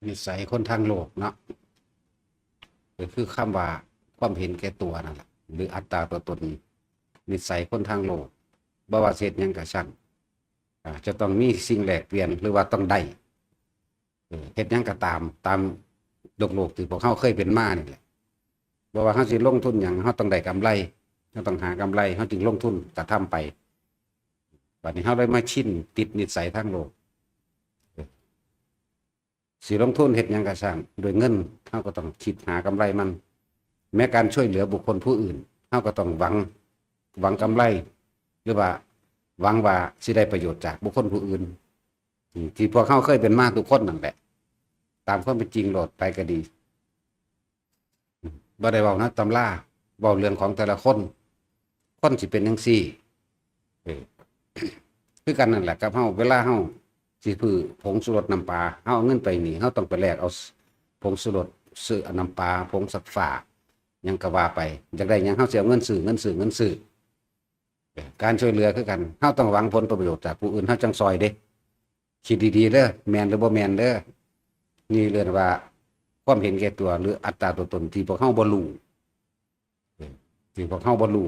นิสัยคนทางโลกเนาะก็คือคำว่าความเห็นแก่ตัวนั่นแหละหรืออัตตาตัวตนนิสัยคนทางโลกบ่ว่าเฮ็ดหยังก็ช่างจะต้องมีสิ่งแลกเปลี่ยนหรือว่าต้องได้เฮ็ดหยังก็ตามโลกที่พวกเขาเคยเป็นมานี่แหละบ่ว่าเขาสิลงทุนหยังเขาต้องได้กำไรเขาต้องหากำไรเขาจึงลงทุนกระทำไปบัดนี้เขาเลยมาชินติดนิสัยทางโลกสิลงทุนเฮ็ดหยังก็ช่างด้วยเงินเขาก็ต้องคิดหากำไรมันแม้การช่วยเหลือบุคคลผู้อื่นเขาก็ต้องหวังกำไรหรือว่าหวังว่าสิได้ประโยชน์จากบุคคลผู้อื่นที่พวกเขาเคยเป็นมาทุกคนนั่นแหละตามความเป็นจริงโหลดไปก็ดีบ่ได้เว้านะตำราเว้าเรื่องของแต่ละคนสิเป็นจังซี่เออคือกันนั่นแหละกับเฮาเวลาเฮาสิซื้อผงชูรสน้ำปลาเฮาเอาเงินไปนี่เฮาต้องไปแลกเอาผงชูรสซื้อน้ำปลาผงซักฟ้าหยังก็ว่าไปอยากได้หยังเฮาสิเอาเงินซื้อการช่วยเหลือคือกันเฮาต้องหวังผลประโยชน์จากผู้อื่นเฮาจังซอยเด้คิดดีๆเด้อแม่นหรือบ่แม่นเด้อนี่เรียกว่าความเห็นแก่ตัวหรืออัตตาตัวตนที่พวกเฮาบ่รู้ที่พวกเฮาบ่รู้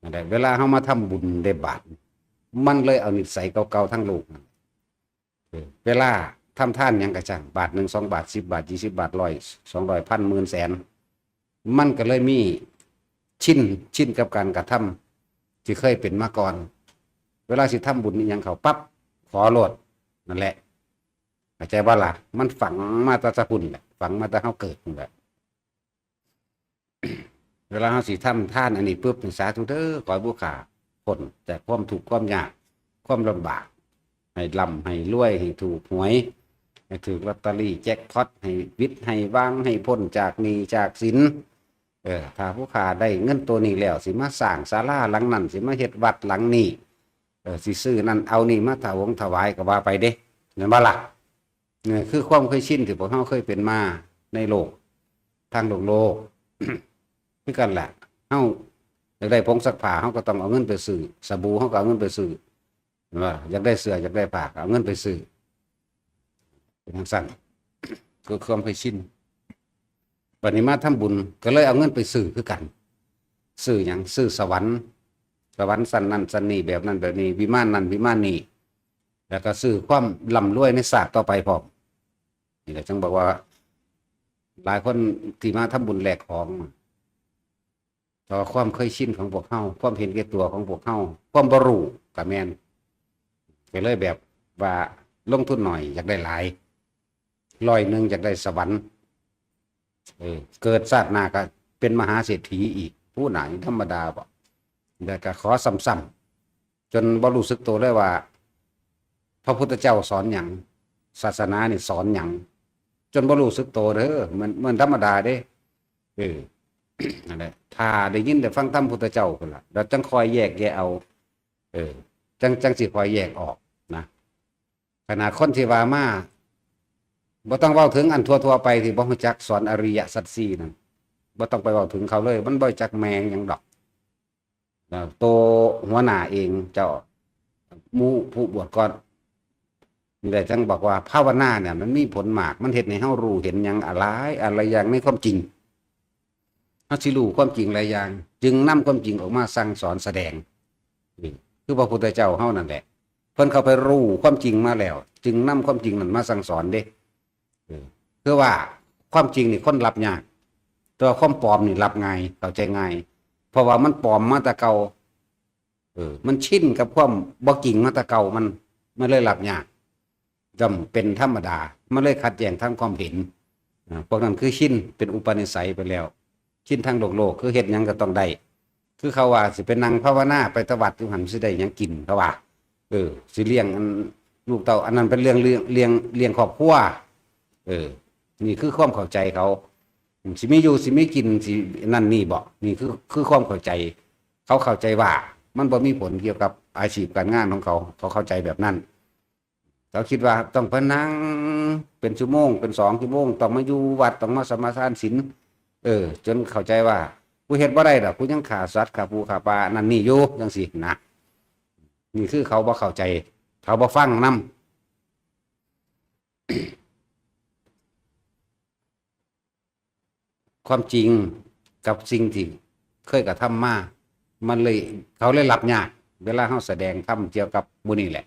นั่นแหละเวลาเฮามาทำบุญได้บาตรมันเลยเอานิสัยเก่าๆทั้งโลกเวลาทำทานหยังก็ช่างบาท1 2 บาท10 บาท20 บาท100 200 1,000 10,000 แสนมันก็เลยมีชินกับการกระทำที่เคยเป็นมาก่อนเวลาสิทำบุญนี่ยังเขาปั๊บขอโลดนั่นแหละเข้าใจว่าล่ะมันฝังมาแตะพุ่นแหละฝังมาแต่เฮาเกิดนั่นแหละเวลาเฮาสิทำทานอันนี้ปุ๊บสาธุเด้อขอให้ผู้ข้าพ้นจากความทุกข์ความยากความลำบากให้ร่ำให้รวยให้ถูกหวยให้ถูกลอตเตอรี่แจ็คพอตให้วิทย์ให้วางให้พ้นจากหนี้จากสินถ้าผู้ข้าได้เงินตัวนี้แล้วสิมาสร้างศาลาหลังนั้นสิมาเฮ็ดวัดหลังนี้สิซื้อนั่นเอานี่มาถวายก็ว่าไปเด้เห็นบ่ล่ะนี่คือความเคยชินที่พวกเฮาเคยเป็นมาในโลกทางโลก คือกันแหละเฮาอยากได้ผงซักผ้าเฮาก็ต้องเอาเงินไปซื้อสบู่เฮาก็เอาเงินไปซื้อเห็นบ่อยากได้เสื้ออยากได้ผ้าก็เอาเงินไปซื้อเป็นจังซั่นคือความเคยชินบัดนี้มาทำบุญก็เลยเอาเงินไปซื้อคือกันซื้อหยังซื้อสวรรค์สันนั้นสันนี้แบบนั้นแบบนี้วิมานนั้นวิมานนี้แล้วก็ซื้อความร่ำรวยในศาสตร์ต่อไปพร้อมนี่แหละจึงบอกว่าหลายคนที่มาทำบุญแลกของต่อความเคยชินของพวกเฮาความเห็นแก่ตัวของพวกเฮาความบ่รู้ก็แม่นก็เลยแบบว่าลงทุนหน่อยอยากได้หลาย100อยากได้สวรรค์เกิดชาติหน้าก็เป็นมหาเศรษฐีอีกผู้ไหนธรรมดาบ่แต่ก็ขอซ้ำๆจนบ่รู้สึกตัวเลยว่าพระพุทธเจ้าสอนหยังศาสนานี่สอนหยังจนบ่รู้สึกตัวเด้อมันธรรมดาเด้นั่นแหละถ้าได้ยินได้ฟังธรรมพุทธเจ้าพุ่นล่ะเราจังคอยแยกแยะเอาจังสิคอยแยกออกนะขณะคนที่ว่ามาบ่ต้องเว้าถึงอันทั่วๆไปที่บ่รู้จักสอนอริยสัจสี่นั่นบ่ต้องไปเว้าถึงเขาเลยมันบ่รู้จักแมงหยังดอกโตหัวหน้าเองเจ้าหมู่ผู้บวชก่อนแต่จังบอกว่าภาวนาเนี่ยมันมีผลมากมันเฮ็ดให้เฮารู้เห็นหยังอะไรอย่างในความจริงเฮาสิรู้ความจริงหลายอย่างจึงนำความจริงออกมาสั่งสอนแสดงคือพระพุทธเจ้าเฮานั่นแหละเพิ่นเข้าไปรู้ความจริงมาแล้วจึงนำความจริงนั้นมาสั่งสอนเด้คือว่าความจริงนี่คนรับยากตัวความปลอมนี่รับง่ายเข้าใจง่ายเพราะว่ามันปลอมมาแต่เก่ามันชินกับความบ่จริงมาแต่เก่ามันเลยรับยากจำเป็นธรรมดามันเลยขัดแย้งทางความเห็นพวกนั้นคือชินเป็นอุปนิสัยไปแล้วชินทางโลกคือเฮ็ดหยังก็ต้องได้คือเขาว่าสิเป็นนั่งภาวนาไปตวัดอยู่หันสิได้หยังกินเขาว่าสิเลี้ยงลูกเต้าอันนั้นเป็นเรื่องเลี้ยงครอบครัวนี่คือความเข้าใจเขาสิมีอยู่สิมีกินสินั่นนี่บ่นี่คือความเข้าใจเขาเข้าใจว่ามันบ่มีผลเกี่ยวกับอาชีพการงานของเขาเข้าใจแบบนั้นเขาคิดว่าต้องไปนั่งเป็นชั่วโมงเป็น2 ชั่วโมงต้องมาอยู่วัดต้องมาสมาทานศีลจนเข้าใจว่ากูเฮ็ดบ่ได้ดอกกูยังฆ่าสัตว์ฆ่าปูฆ่าปลานั่นนี่อยู่จังซี่นะนี่คือเขาบ่เข้าใจเขาบ่ฟังนำ ความจริงกับสิ่งที่เคยกระทำมามันเลยเขาเลยรับยากเวลาเขาแสดงทำเกี่ยวกับบุญนี่แหละ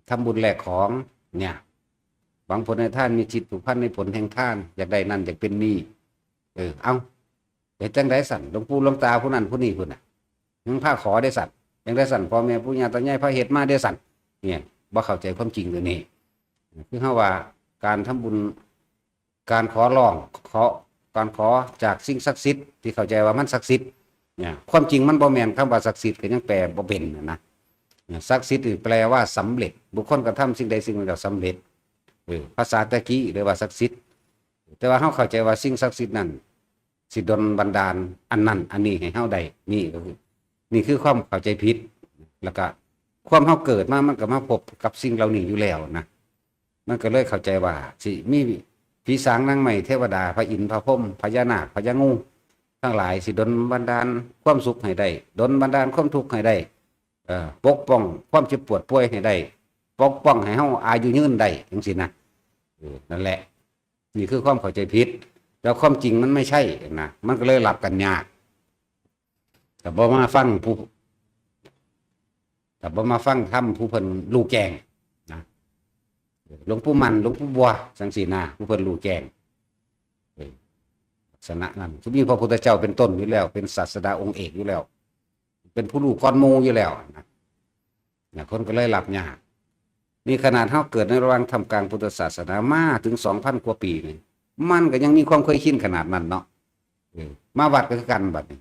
ทำบุญแลกของเนี่ยหวังผลในท่านมีจิตผูกพันในผลแห่งท่านอยากได้นั่นอยากเป็นนี่เอาเดี๋ยวจังได้สั่นหลวงปู่หลวงตาผู้นั้นผู้นี้ผู้น่ะยังผ้าขอได้สั่นยังได้สั่นพ่อแม่ผู้ญาตายายพระเหตุมาได้สั่นเนี่ยบ่เข้าใจความจริงตัวนี้คือเขาว่าการทำบุญการขอร้องการขอจากสิ่งศักดิ์สิทธิ์ที่เข้าใจว่ามันศักดิ์สิทธิ์เนี่ยความจริงมันบ่แม่นคำว่าศักดิ์สิทธิ์ก็ยังแปลบ่เป็นนะศักดิ์สิทธิ์แปลว่าสำเร็จบุคคลกระทำสิ่งใดสิ่งหนึ่งแล้วสำเร็จภาษาตะกี้เรียกว่าศักดิ์สิทธิ์แต่ว่าเขาเข้าใจว่าสิ่งศักดิ์สิทธิ์นั้นสิดลบันดาลอันนั้นอันนี้ให้เฮาได้นี่ก็คือนี่คือความเข้าใจผิดแล้วก็ความเฮาเกิดมามันก็มาพบกับสิ่งเหล่านี้อยู่แล้วนะมันก็เลยเข้าใจว่าสิมีผีสางนางไม้เทวดาพระอินทร์พระพรหมพญานาคพญางูทั้งหลายสิดลบันดาลความสุขให้ได้ดลบันดาลความทุกข์ให้ได้ปกป้องความเจ็บปวดป่วยให้ได้ปกป้องให้เฮาอายุยืนได้จังซี่นะนั่นแหละนี่คือความเข้าใจผิดแล้วความจริงมันไม่ใช่นะมันก็เลยหลับกันยากแต่บ่มาฟังผู้แต่บ่มาฟังธรรมผู้เพิ่นรู้แจ้งนะหลวงปู่มันหลวงปู่บัวจังซี่นะผู้เพิ่นรู้แจ้งลักษณะนั้นคือมีพระพุทธเจ้าเป็นต้นอยู่แล้วเป็นศาสดาองค์เอกอยู่แล้วเป็นผู้รู้ก่อนหมู่อยู่แล้วนะคนก็เลยหลับยากนี่ขนาดเฮาเกิดในระหว่างทำกลางพุทธศาสนามาถึง 2,000 กว่าปีนี่มันก็ยังมีความเคยชินขนาดนั้นเนาะมาวัดก็คือกันบัดนี้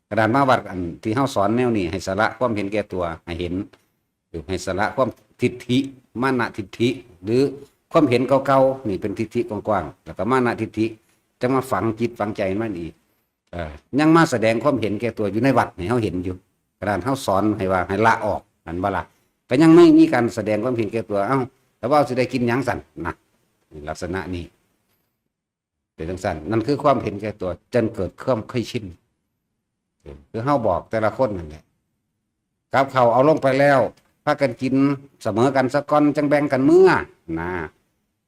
ขนาดมาวัดอันที่เฮาสอนแนวนี้ให้สละความเห็นแก่ตัวให้เห็นให้สละความทิฏฐิมานะทิฏฐิหรือความเห็นเก่าๆนี่เป็นทิฏฐิกว้างๆแล้วก็มานะทิฏฐิจะมาฝังจิตฝังใจมันอีกยังมาแสดงความเห็นแก่ตัวอยู่ในวัดให้เฮาเห็นอยู่ขนาดเฮาสอนให้ว่าให้ละออกนั่นบ่ล่ะก็ยังไม่มีการแสดงความเห็นแก่ตัวแต่ว่าสิได้กินหยังสั่นนะลักษณะนี้เป็นจังซั่นนั่นคือความเห็นแก่ตัวจนเกิดความเคยชินคือเฮาบอกแต่ละคนนั่นแหละกับเขาเอาลงไปแล้วพากันกินเสมอกันสักก้อนจังแบ่งกันเมื่อนะ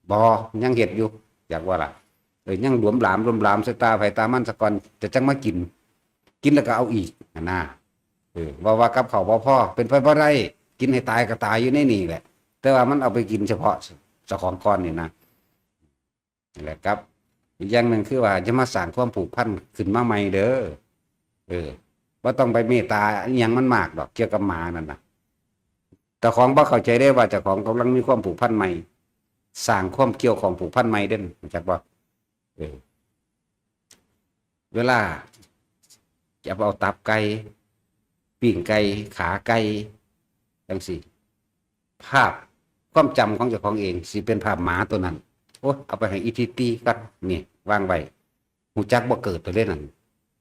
บ่ยังเฮ็ดอยู่อยากว่าล่ะยังหลวมหลามใส่ตาไผตามันสักก้อนจะจังมากินแล้วก็เอาอีกนะว่ากับเขาบ่พอเป็นไปบ่ได้กินให้ตายก็ตายอยู่ในนี่แหละแต่ว่ามันเอาไปกินเฉพาะเจ้าของก้อนนี่นะนี่แหละครับอีกอย่างหนึ่งคือว่าจะมาสร้างความผูกพันขึ้นมาใหม่เด้อว่าต้องไปเมตตาอย่างมันมากดอกเกี่ยวกับหมานั่นนะแต่ของบ่เข้าใจได้ว่าเจ้าของกำลังมีความผูกพันใหม่สร้างความเกี่ยวของผูกพันใหม่เด่นจักบ่เวลาจะเอาตับไก่ปิ้งไก่ขาไก่จังสิภาพความจำของเจ้าของเองสิเป็นภาพหมาตัวนั้นโอ้เอาไปให้อีทีตีกันนี่วางไว้หูจักบ่เกิดตัวเล่นนั่น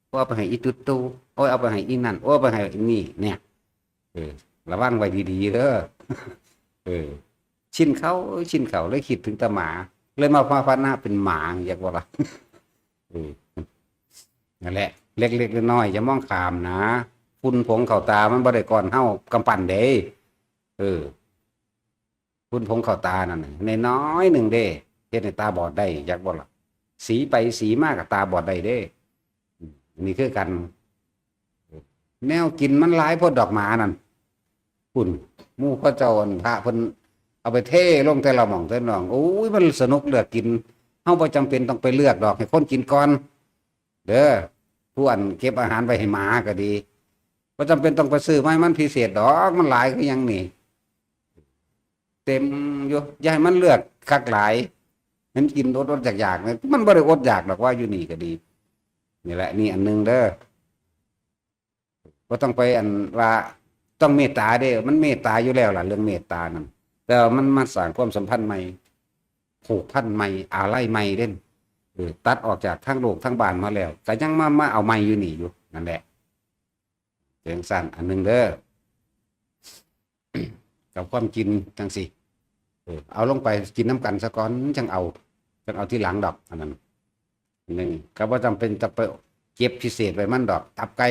เอาไปให้อีตุตูโอ้เอาไปให้อีนั่นโอ้ไปให้อีนี่เนี่ยระวังไว้ดีๆเด้อชินเขาเลยคิดถึงตาหมาเลยมาพาพันหน้าเป็นหมาอยากว่าล่ะนั่นแหละเล็กๆน้อยๆอย่ามองข้ามนะฝุ่นผงเข้าตามันบ่ได้ก่อนเฮากำปั้นเด้ฝุ่นผงเข้าตานั่นในน้อยหนึ่งเด้เฮ็ดให้ตาบอดได้อยากบ่ล่ะสีไปสีมากกับตาบอดได้เด้นี่คือกันแนวกินมันหลายพวกดอกหมานั่นฝุ่นหมู่พระเจ้าพระเพิ่นเอาไปเทลงแต่ละหม่องแต่ละหม่องโอ้ยมันสนุกเลือกกินเฮาบ่จำเป็นต้องไปเลือกดอกให้คนกินก่อนเด้อผู้อันเก็บอาหารไว้ให้หมาก็ดีบ่จำเป็นต้องไปซื้อมาให้มันพิเศษดอกมันหลายคือหยังนี่เต็มอยู่อย่าให้มันเลือกคักหลายมันกินอดๆอยากๆมันบ่ได้อดอยากดอกว่าอยู่นี่ก็ดีนี่แหละนี่อันนึงเด้อบ่ต้องไปอันว่าต้องเมตตาเด้มันเมตตาอยู่แล้วล่ะเรื่องเมตตานั่นแต่มันมาสร้างความสัมพันธ์ใหม่ผูกพันใหม่อาลัยใหม่เด่นตัดออกจากทั้งโลกทั้งบ้านมาแล้วแต่ยังมาเอาใหม่อยู่นี่อยู่นั่นแหละเรื่องสั้นอันนึงเด้อ กับความกินจังสิเอาลงไปกินน้ำกันซะก่อนจังเอาที่หลังดอกอันนั้นหนึ่งก็บ่จำเป็นจะไปเก็บพิเศษไว้มันดอกตับไก่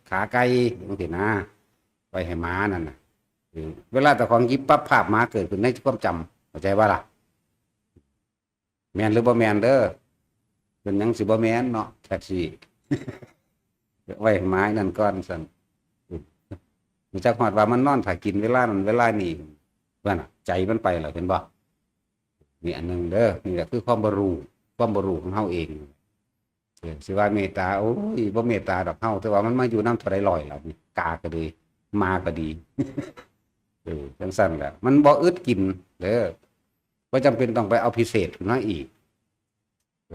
ขาไก่บางทีนะไปให้หมานั่นนะเวลาแต่ของยิบปั๊บภาพหมาเกิดขึ้นในความจำเข้าใจว่าล่ะแมนหรือบ่แมนเด้อ เป็นหยังสิบ่แม่นเนาะแท็กซี่ ไว้ไม้นั่นก่อนซั่นมันจักฮอดว่ามันนอนถ้ากินเวลานั้นเวลานี้ว่าน่ะใจมันไปแล้วเห็นบ่นี่อันนึงเด้อนี่แหละคือความบ่รู้ของเฮาเองสิว่าเมตตาโอ้ยบ่เมตตาดอกเฮาแต่ว่ามันมาอยู่นำเท่าใดร้อยแล้วนี่กาก็ดีมาก็ดี จังซั่นแหละมันบ่อึดกินเด้อบ่จำเป็นต้องไปเอาพิเศษขึ้นมาอีก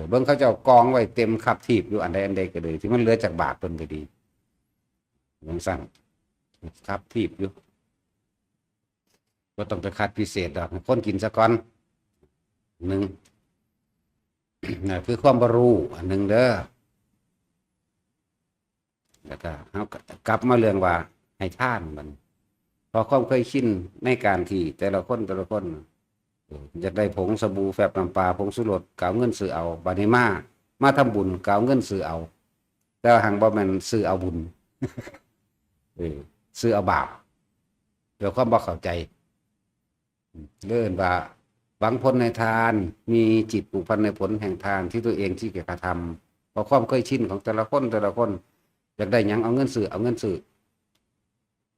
เบิ่งเขาเจ้ากองไว้เต็มคับทีบอยู่อันใดก็เลยที่มันเหลือจากบาทเพิ่นก็ดีจังซั่นคับทีบอยู่บ่ต้องไปคัดพิเศษดอกให้คนกินซะก่อนหนึ่ง นั่นคือความบ่รู้อันหนึงเด้อแล้วก็เฮากลับมาเรื่องว่าให้ทานมันพอความเคยชินในการที่แต่ละคนอยากได้ผงสบู่แฟบน้ำปลาผงชูรสกเอาเงินซื้อเอาบัดนี้มาทำบุญกเอาเงินซื้อเอา แต่ว่าหังบ่แม่นซื้อเอาบุญ ซื้อเอาบาปเดี๋ยวความบ่เข้าใจเลื่อนว่าหวังผลในทานมีจิตผูกพันในผลแห่งทานที่ตัวเองที่กระทำเพราะความเคยชินของแต่ละคนอยากได้หยังเอาเงินซื้อ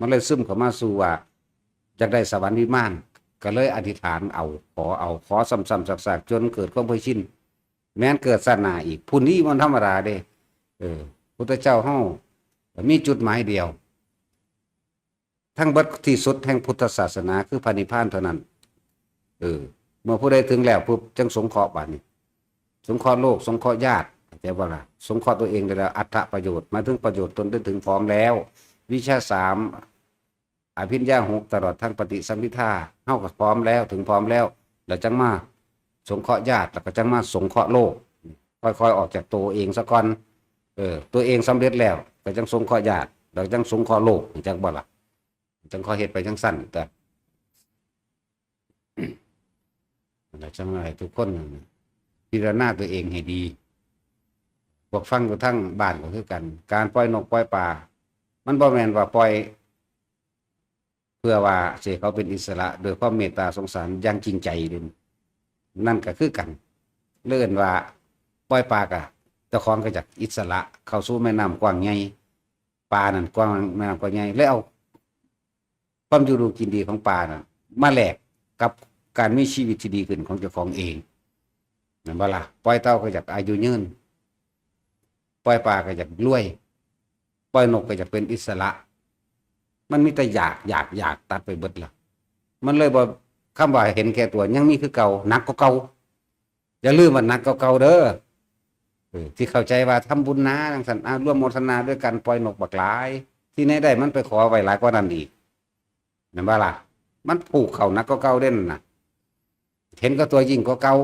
มันเลยซึมเข้ามาสู่ว่าอยากได้สวรรค์วิมานก็เลยอธิษฐานขอซ้ำๆซากๆจนเกิดความเคยชินแม้นเกิดศาสนาอีกผู้นี้มันธรรมดาเด้พุทธเจ้าเฮามีจุดหมายเดียวทั้งเบิดที่สุดแห่งพุทธศาสนาคือพระนิพพานเท่านั้นเมื่อผู้ใดถึงแล้วปุ๊บจึงสงเคราะห์บัดนี้สงเคราะห์โลกสงเคราะห์ญาติแต่ว่าล่ะสงเคราะห์ตัวเองได้แล้วอัตถประโยชน์มาถึงประโยชน์ตนได้ถึงพร้อมแล้ววิชา3อภิญญา6ตลอดทั้งปฏิสัมภิทาเฮาก็พร้อมแล้วถึงพร้อมแล้วแล้วจังมาสงเคราะห์ญาติแล้วก็จังมาสงเคราะห์โลกค่อยๆออกจากตัวเองซะก่อนตัวเองสำเร็จแล้วก็จังสงเคราะห์ญาติแล้วจังสงเคราะห์โลกจังบ่ล่ะจังค่อยเฮ็ดไปจังสั้นแต่จังไรทุกคนพิจารณาตัวเองให้ดีพวกฟังกับทั้งบ้านก็คือกันการปล่อยนกปล่อยปลามันบ่แม่นว่าปล่อยเพื่อว่าสิเขาเป็นอิสระโดยความเมตตาสงสารอย่างจริงใจเด่นนั่นก็คือกันเลื่อนว่าปล่อยปลากะเจ้าของก็จากอิสระเข้าสู่แม่น้ำกว้างใหญ่ปลานั่นกว้างแม่น้ำกว้างใหญ่แล้วเอาความอยู่ดีกินดีของปลานั่นมาแลกกับการมีชีวิตที่ดีขึ้นของเจ้าของเองนั่นบ่ล่ะปล่อยเต่าก็จากอายุยืนปล่อยปลาก็จากรวยปล่อยนกก็จากเป็นอิสระมันมีแต่อยากตัดไปเบิดล่ะมันเลยบ่คำว่าเห็นแก่ตัวยังมีคือเก่าหนักกว่าเก่าอย่าลืมว่าหนักกว่าเก่าเด้อที่เข้าใจว่าทำบุญนะจังซั่นร่วมโมทนาด้วยกันปล่อยนกบักหลายที่ไหนได้มันไปขอไว้หลายกว่านั้นอีกนั่นบ่ล่ะมันผูกเข้าหนักกว่าเก่าเด่นน่ะเห็นก็ตัวยิ่งกว่าเก่า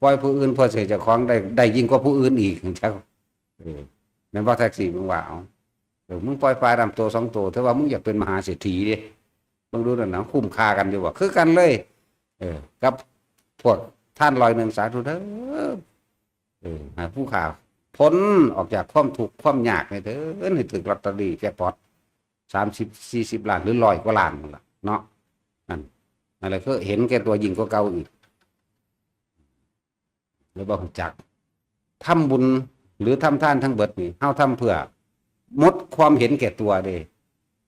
ปล่อยผู้อื่นเพื่อเสียเจ้าของได้ยิ่งกว่าผู้อื่นอีกจังแม่นบ่แท็กซี่มึงว่าเอามึงปล่อยปลาดำตัว2ตัวแต่ว่ามึงอยากเป็นมหาเศรษฐีดิมึงดูนั่นนะคุ้มค่ากันอยู่ว่าคือกันเลยกับพวกท่าน100สาธุเด้อผู้ข่าวพ้นออกจากความทุกข์ความยากให้เด้อให้ถึงลอตเตอรี่แจ็คพอต30-40 ล้านหรือ100 กว่าล้านนั่นล่ะเนาะนั่นแหละก็เห็นแก่ตัวยิ่งกว่าเก่าอีกแล้วบ่รู้จักทำบุญหรือทำทานทั้งเบิดนี่เฮาทำเพื่อหมดความเห็นแก่ตัวเด้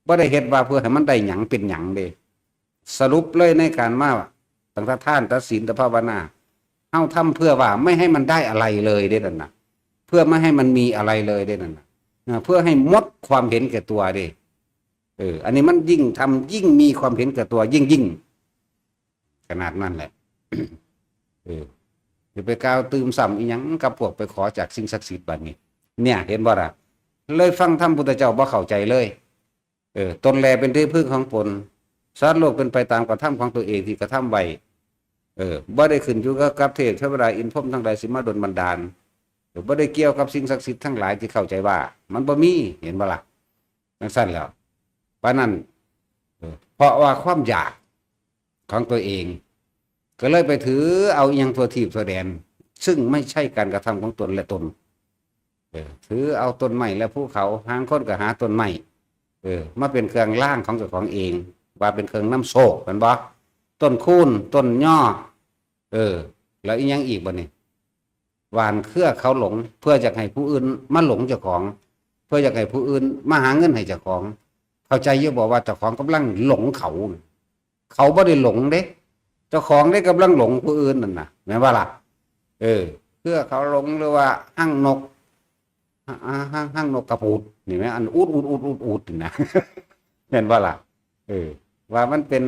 บ่ได้เฮ็ดว่าเพื่อให้มันได้หยังเป็นหยังเด้สรุปเลยในการมาตั้งแต่ทานแต่ศีลแต่ภาวนาเฮาทำเพื่อว่าไม่ให้มันได้อะไรเลยเด้นั่นน่ะเพื่อไม่ให้มันมีอะไรเลยเด้นั่นน่ะเพื่อให้หมดความเห็นแก่ตัวเด้อันนี้มันยิ่งทำยิ่งมีความเห็นแก่ตัวยิ่งขนาดนั้นแหละจะไปกล่าวตื่มซ้ำอีหยังกับพวกไปขอจากสิ่งศักดิ์สิทธิ์บัดนี้เนี่ยเห็นบ่ล่ะเลยฟังธรรมพุทธเจ้าบ่เข้าใจเลยตนแลเป็นที่พึ่งของตนสัตว์โลกเป็นไปตามกระทำของตัวเองที่กระทำไว้บ่ได้ขึ้นอยู่กับเทพเทวดาอินพรหมทั้งหลายสิมาดลบันดาลบ่ได้เกี่ยวกับสิ่งศักดิ์สิทธิ์ทั้งหลายที่เข้าใจว่ามันบ่มีเห็นบ่ล่ะจังซั่นแล้วปานนั้นเพราะว่าความอยากของตัวเองก็เลยไปถือเอาอย่างตัวทีบตัวแดนซึ่งไม่ใช่การกระทำของตนและตนถือเอาต้นไม้และภูเขาหางคนก็หาต้นไม้มาเป็นเครื่องล่างของเจ้าของเองว่าเป็นเครื่องน้ำโชคเป็นบ่ต้นคูนต้นย่อแล้วอีกยังอีกบ่นี่ หวานเครือเขาหลง เพื่อจะให้ผู้อื่นมาหลงเจ้าของ เพื่อจะให้ผู้อื่นมาหาเงินให้เจ้าของ เข้าใจอยู่บอกว่าเจ้าของกำลังหลงเขาเขาบ่ได้หลงเด้เจ้าของได้กำลังหลงผู้อื่นนั่นน่ะแม่นว่าล่ะเพื่อเขาหลงหรือว่าหั่งนกหั่งนกกระปูดนี่ไหมอันอูดนี่นะแม่นว่าล่ะว่ามันเป็น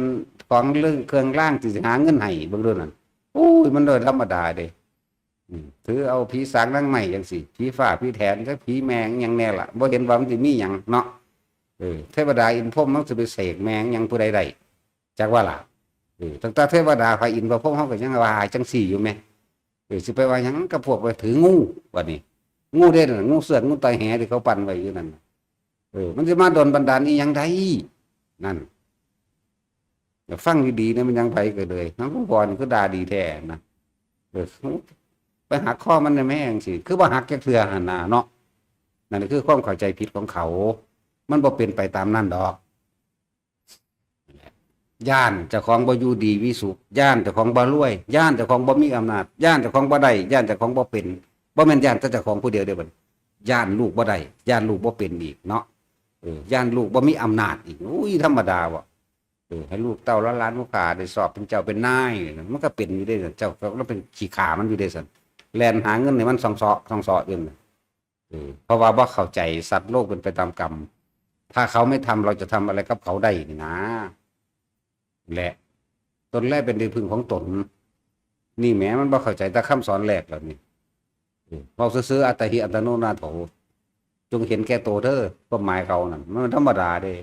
ของเรื่องเครื่องร่างที่สิหาเงินให้เบิ่งดูนั่นโอ้ยมันโดยธรรมดาเด้ถือเอาผีสางนางไม้จังซี่ผีฟ้าผีแถนจักผีแมงหยังแน่ล่ะบ่เห็นว่ามันสิมีหยังเนาะเทวดาอินพรหมมันสิไปเสกแมงหยังผู้ใดได้จักว่าล่ะตั้งแต่เทวดาพระอินทร์พระพรหมเฮาก็ยังว่าจังซี่อยู่แม่สิไปว่าหยังกับพวกไปถืองูว่านี่งูเด้น่ะงูเสือกงูตายแหที่เขาปั่นไว้อยู่นั่นมันสิมาดลบันดาลอีหยังใดนั่นฟังดีๆนะมันยังไปก็เลยน้องผู้พรก็ด่าดีแท้นะไปหักข้อมันในแม่งสิคือว่าหักแค่เถื่อหันนาเนาะนั่นคือความเข้าใจผิดของเขามันบ่เป็นไปตามนั่นดอกย่านเจ้าของบ่อยู่ดีวิสุขย่านเจ้าของบ่รวยย่านเจ้าของบ่มีอำนาจย่านเจ้าของบ่ได้ย่านเจ้าของบ่เป็นบ่แม่นย่านแต่เจ้าของผู้เดียวเด้อบัดย่านลูกบ่ได้ย่านลูกบ่เป็นอีกเนาะย่านลูกบ่มีอำนาจอีกอุ้ยธรรมดาบ่ให้ลูกเต้าล้านลูกค้าได้สอบเป็นเจ้าเป็นนายมันก็เป็นอยู่ได้เจ้าแล้วเป็นขี้ขามันอยู่ได้ซั่นแล่นหาเงินให้มันส่องๆอยู่เพราะว่าบ่เข้าใจสัตว์โลกเป็นไปตามกรรมถ้าเขาไม่ทำเราจะทำอะไรกับเขาได้นี่นะแหละตนแรกเป็นที่พึ่งของตนนี่แหมมันบ่เข้าใจแต่คำสอนแรกแล้วนี่เว้าซื่อๆอัตถิอัตโนนาโถจงเห็นแก่ตัวเด้อก็หมายเขานั่นมันธรรมดาเด้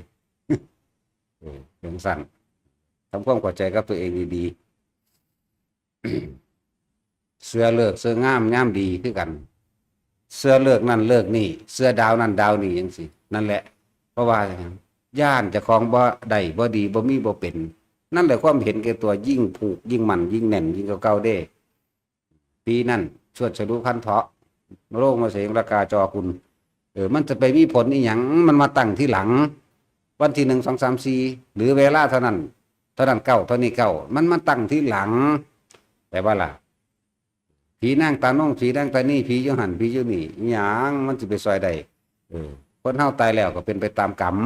เรื่องสั้นทำความเข้าใจกับตัวเองดีๆเสื้อเลิกเสื้องามดีคือกันเสื้อเลิกนั่นเลิกนี่เสื้อดาวนั่นดาวนี่จังซี่นั่นแหละเพราะว่าย่านเจ้าของบ่ได้บ่ดีบ่มีบ่เป็นนั่นแหละความเห็นแก่ตัวยิ่งผูกยิ่งมันยิ่งแน่นยิ่งเก่าๆเด้ปีนั้นชวดฉลุพันเถาะโลกมาเสงราคาจอคุณมันจะไปมีผลอีหยังมันมาตั้งที่หลังวันที่1 2 3 4หรือเวลาเท่านั้นเก้าเท่านี้เก้ามันมาตั้งที่หลังแต่ว่าล่ะผีนั่งตาน้องผีนั่งตานี่ผีอยู่หันผีอยู่นี่หยังมันสิไปซอยใดคนเฮาตายแล้วก็เป็นไปตามกรรม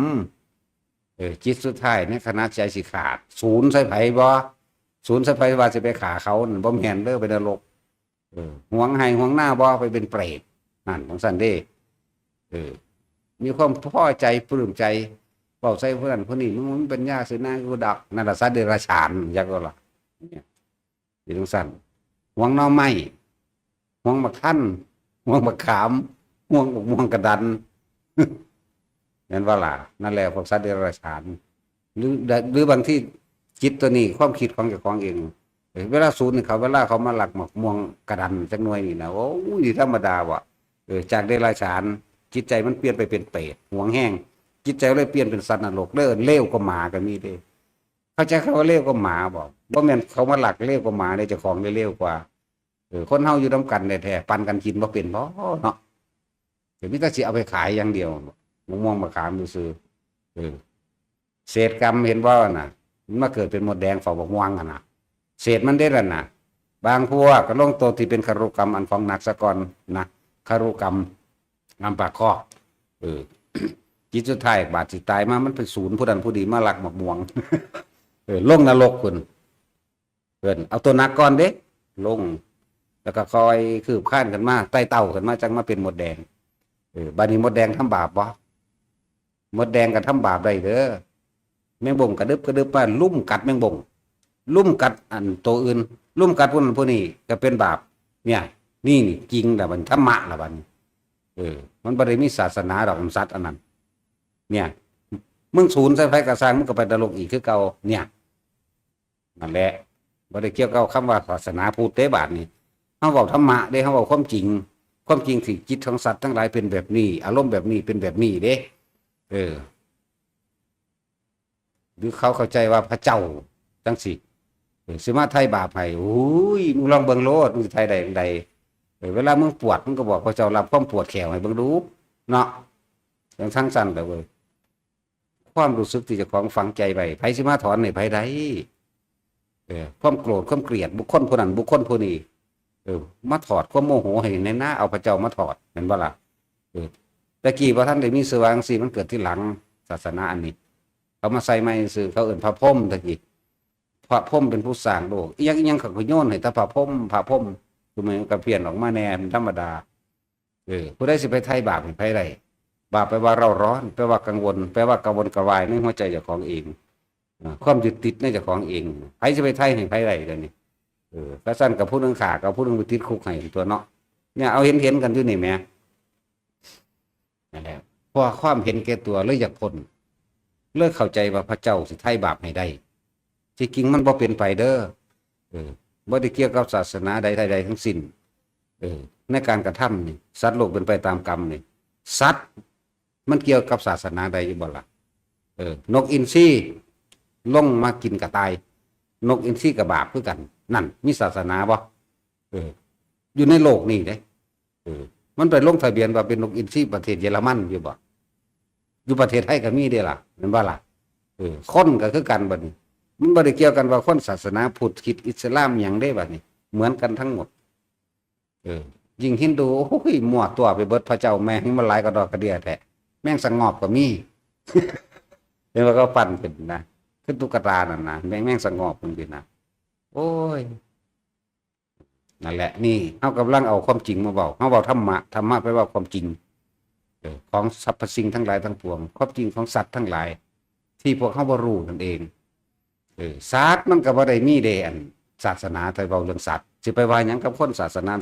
จิตสุดท้ายในขณะใจสิขาดศูนย์ใส่ไผบ่ศูนย์ใส่ไผว่าสิไปฆ่าเขานั่นบ่แม่นเด้อไปนรกหวงให้หวงหน้าบ่ไปเป็นเปรตนั่นของซั่นเด้มีความพอใจปลื้มใจเว้าใส่เพิ่นผู้นี้มึงเป็นญาสินากูดักนั่นล่ะสัตว์เดรัจฉานจักว่าล่ะนี่จังซั่นหวงหน่อไม้หวงบักท่านหวงบักขามหวงบักม่วงกระดันเห็นว่าล่ะนั่นแหละพวกสัตว์เดรัจฉานหรือบางที่จิตตัวนี้ความคิดของเจ้าของเองเวลาศูนย์เขาเวลาเขามาหลักหมกม่วงกระดันจักหน่วยนี่นะโอ้ยธรรมดาว่ะจากเดรัจฉานจิตใจมันเปลี่ยนไปเป็นเปรตหวงแห้งจิตใจเลยเปลี่ยนเป็นสัตว์นรกเด้อเลวก็หมาก็มีเด้เขาใจเขาว่าเลวก็หมาบอกบ่แม่นเขามาหลักเลวก็หมาได้เจ้าของได้เลวกว่าคนเฮาอยู่นำกันแท้ๆปันกันกินบ่เป็นบ่เนาะเดี๋ยวมีแต่สิเอาไปขายอย่างเดียวมะม่วงมะขามซื่อเศษกรรมเห็นบ่น่ะมันมาเกิดเป็นมดแดงเฝ้าบักม่วงน่ะเศษมันได้ล่ะน่ะบางพวกก็ลงตัวที่เป็นคารุกรรมอันของหนักซะก่อนนะคารุกรรมงามปากคอจิตสุดท้ายบาดสิตายมามันเป็นศูนย์ผู้ใดผู้ดีมาลักบักม่วงลงนรกคุณเพิ่นเอาตัวหนักก่อนเด้ลงแล้วก็คอยคืบข้านกันมาไต่เต่ากันมาจังมาเป็นมดแดงบัดนี้มดแดงทำบาปบ่มดแดงก็ทำบาปได้เด้อแมงบ่งกระดึบมาลุ่มกัดแมงบ่งลุ่มกัดอันตัวอื่นลุ่มกัดผู้นั้นผู้นี้ก็เป็นบาปเนี่ยนี่จริงล่ะมันธรรมะล่ะบัดนี้มันบ่ได้มีศาสนาดอกสัตว์อันนั้นเนี่ยมึงศูนย์ใส่ไฟกระซังมึงก็ไปนรกอีกคือเก่าเนี่ยนั่นแหละบ่ได้เกี่ยวกับคำว่าศาสนาพุทธเด้บาดนี้เฮาเว้าธรรมะเด้เฮาเว้าความจริงที่จิตของสัตว์ทั้งหลายเป็นแบบนี้อารมณ์แบบนี้เป็นแบบนี้เด้หรือเขาเข้าใจว่าพระเจ้าจังสิสิมาไถ่บาปให้โอ้ยมึงลองเบิ่งโลดมึงสิไถ่ได้จังใดเวลามึงปวดมึงก็บอกพระเจ้ารับความปวดแขวให้เบิ่งดูเนาะอย่างทั้งสั้นแต่เว้ยความรู้สึกที่จะของฝังใจไปไผสิมาถอนให้ไผได้ความโกรธความเกลียดบุคคลผู้นั้นบุคคลผู้นี้ มาถอดความโมโหให้ในหน้าเอาพระเจ้ามาถอดเห็นบ่ล่ะตะกี้พระท่านได้มีสว่างสีมันเกิดที่หลังศาสนาอันนี้เขามาใส่ไม้สื่อเขาเอื่นพระพรหมตะกี้พระพรหมเป็นผู้สร้างโลกอีหยังเขาก็โยนให้แต่พระพรหมคือมันก็เปลี่ยนออกมาแน่ธรรมดาผู้ใดสิไปไถ่บาปให้ไผได้บาปแปลว่าเราร้อนแปลว่ากังวลแปลว่ากังวลกระวายในหัวใจเจ้าของเองความยึดติดในเจ้าของเองไผสิไปไถ่ให้ไผได้เดี๋ยวนี้ก็สั้นกับผู้นึงขากับผู้นึงไปติดคุกให้ตัวเนาะเนี่ยเอาเห็นกันอยู่นี่แหมนั่นแหละเพราะความเห็นแก่ตัวเลยอยากพ้นเลิกเข้าใจว่าพระเจ้าสิไถ่บาปให้ได้ที่จริงมันบ่เป็นไปเด้อบ่ได้เกี่ยวกับศาสนาใดๆทั้งสิ้นในการกระทำนี่สัตว์โลกเป็นไปตามกรรมนี่สัตว์มันเกี่ยวกับศาสนาใดอยู่บ่ล่ะนกอินทรีลงมากินกระต่ายนกอินทรีกับบาปคือกันนั่นมีศาสนาบ่อยู่ในโลกนี่เด้มันไปลงทะเบียนว่าเป็นนกอินทรีประเทศเยอรมันอยู่บ่อยู่ประเทศไทยก็มีเด้ล่ะแม่นบ่ล่ะคนก็คือกันบัดนี้มันบ่ได้เกี่ยวกันว่าคนศาสนาพุทธคริสต์อิสลามหยังได้บัดนี้เหมือนกันทั้งหมดยิ่งฮินดูโอ้ยมั่วตัวไปเบิดพระเจ้าแม่งมันหลายกระดอกกระเดียแท้แม่งสงบก็มีเห็นว่าก็ปั่นขึ้นนะขึ้นตุ๊กตานั่นนะแม่งสงบมันเป็นนะโอ้ยนั่นแหละนี่เอากำลังเอาความจริงมาบอกเขาบอกธรรมะแปลว่าความจริงของสรรพสิ่งทั้งหลายทั้งปวงความจริงของสัตว์ทั้งหลายที่พวกเขาบ่รู้นั่นเองสัตว์มันก็บ่ได้มีเดอันศาสนาไทยเว้าเรื่องสัตว์สิไปว่าหยังกับคนศาสนา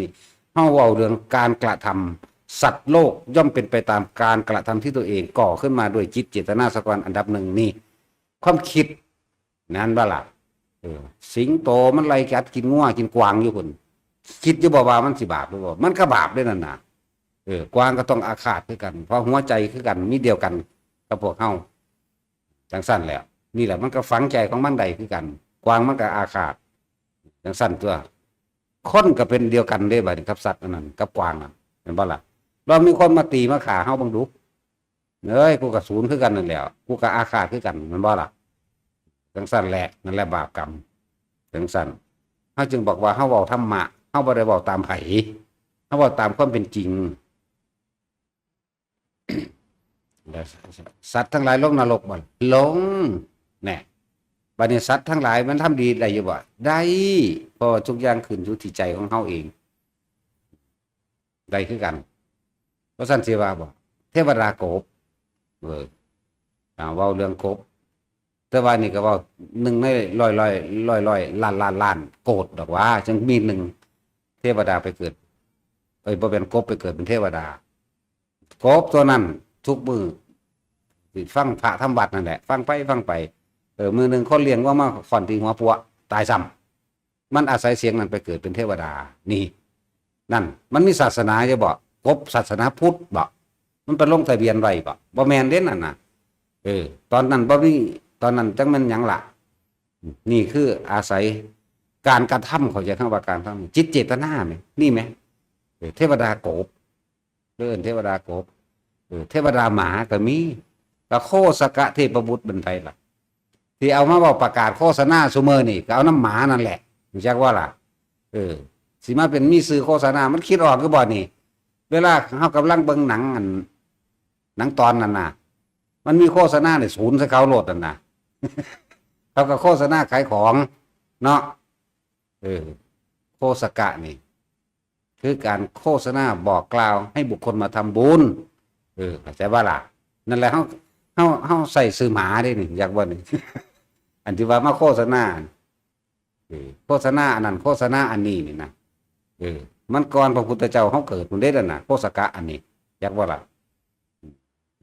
นี่เฮาเว้าเรื่องการกระทำสัตว์โลกย่อมเป็นไปตามการกระทำที่ตัวเองก่อขึ้นมาด้วยจิตเจตนาสกอนอันดับหนึ่งนี่ความคิดนั่นบ่ล่ะสิงโตมันไล่กัดกินงัวกินกวางอยู่พุ่นคิดอยู่บ่ว่ามันสิบาปหรือบ่มันก็บาปด้วยนั่นน่ะกวางก็ต้องอาฆาตคือกันเพราะหัวใจคือกันมีเดียวกันกับพวกเฮาจังสั้นแล้วนี่แหละมันก็ฝังใจของมันใดคือกันกวางมันก็อาฆาตจังสั้นตัวคนก็เป็นเดียวกันได้บัดนี้กับสัตว์นั่นกับกวางนั่นเห็นบ่ล่ะเรามีคนมาตีมาฆ่าเฮาบังดูเอ้ยกูก็ศูนย์คือกันนั่นแหละกูก็อาฆาตคือกันมันบ่ล่ะจังสั้นแหละนั่นแหละบาปกรรมจังสั้นเฮาจึงบอกว่าเฮาเว้าธรรมะเฮาบ่ได้เว้าตามไผเฮาเว้าตามความเป็นจริงสัตว์ทั้งหลายลงนรกบ่ลงแน่บัดนี้สัตว์ทั้งหลายมันทำดีได้อยู่บ่ได้เพราะทุกอย่างขึ้นอยู่ที่ใจของเฮาเองได้คือกันเพราะซั่นสิว่าบ่เทวดาโกบเว้าเรื่องกบแต่ว่านี่ก็เว้าหนึ่งในร้อยล้านโกดดอกว่าจังมีหนึ่งเทวดาไปเกิดบ่เป็นกบไปเกิดเป็นเทวดากบตัวนั้นทุกมือฟังพระทำบัตรนั่นแหละฟังไปมือหนึ่งคนเลี้ยงว่ามาขอนตีหัวปัวตายซ้ำมันอาศัยเสียงนั้นไปเกิดเป็นเทวดานี่นั่นมันมีศาสนาจะบอกกบศาสนาพุทธบอกมันเป็นลงทะเบียนไว้บ่แมนเด่นนั่นน่ะตอนนั้นบ่มีตอนนั้นจังมันหยังล่ะนี่คืออาศัยการกระทำเขาจะเข้าว่าการทำจิตเจตนาไหมนี่ไหมเทวดาโกบเดินเทวดาโกบเทวดาหมาก็มีก็โคสกะเทพบุตรเป็นไทยล่ะที่เอามาบอกประกาศโฆษณาซุมื้อนี่ก็เอาน้ำหมานั่นแหละรู้จักว่าล่ะสิมาเป็นมีสื่อโฆษณามันคิดออกคือบ่นี่เวลาเฮากำลังเบิ่งหนังหนังตอนนั้นน่ะมันมีโฆษณาเนี่ยศูนย์ใส่เขาโลดนั่นน่ะเขาก็โฆษณาขายของเนาะโฆษกะนี่คือการโฆษณาบอกกล่าวให้บุคคลมาทำบุญเข้าใจว่าล่ะนั่นแหละเฮาใส่ซื้อหมาได้นี่อยากว่านี่ อันที่ว่ามาโฆษณาโฆษณาอันนั้นโฆษณาอันนี้นี่นะมันก่อนพระพุทธเจ้าเฮาเกิดพุ่นเด้นั่นน่ะโฆษกะอันนี้อยากว่าล่ะ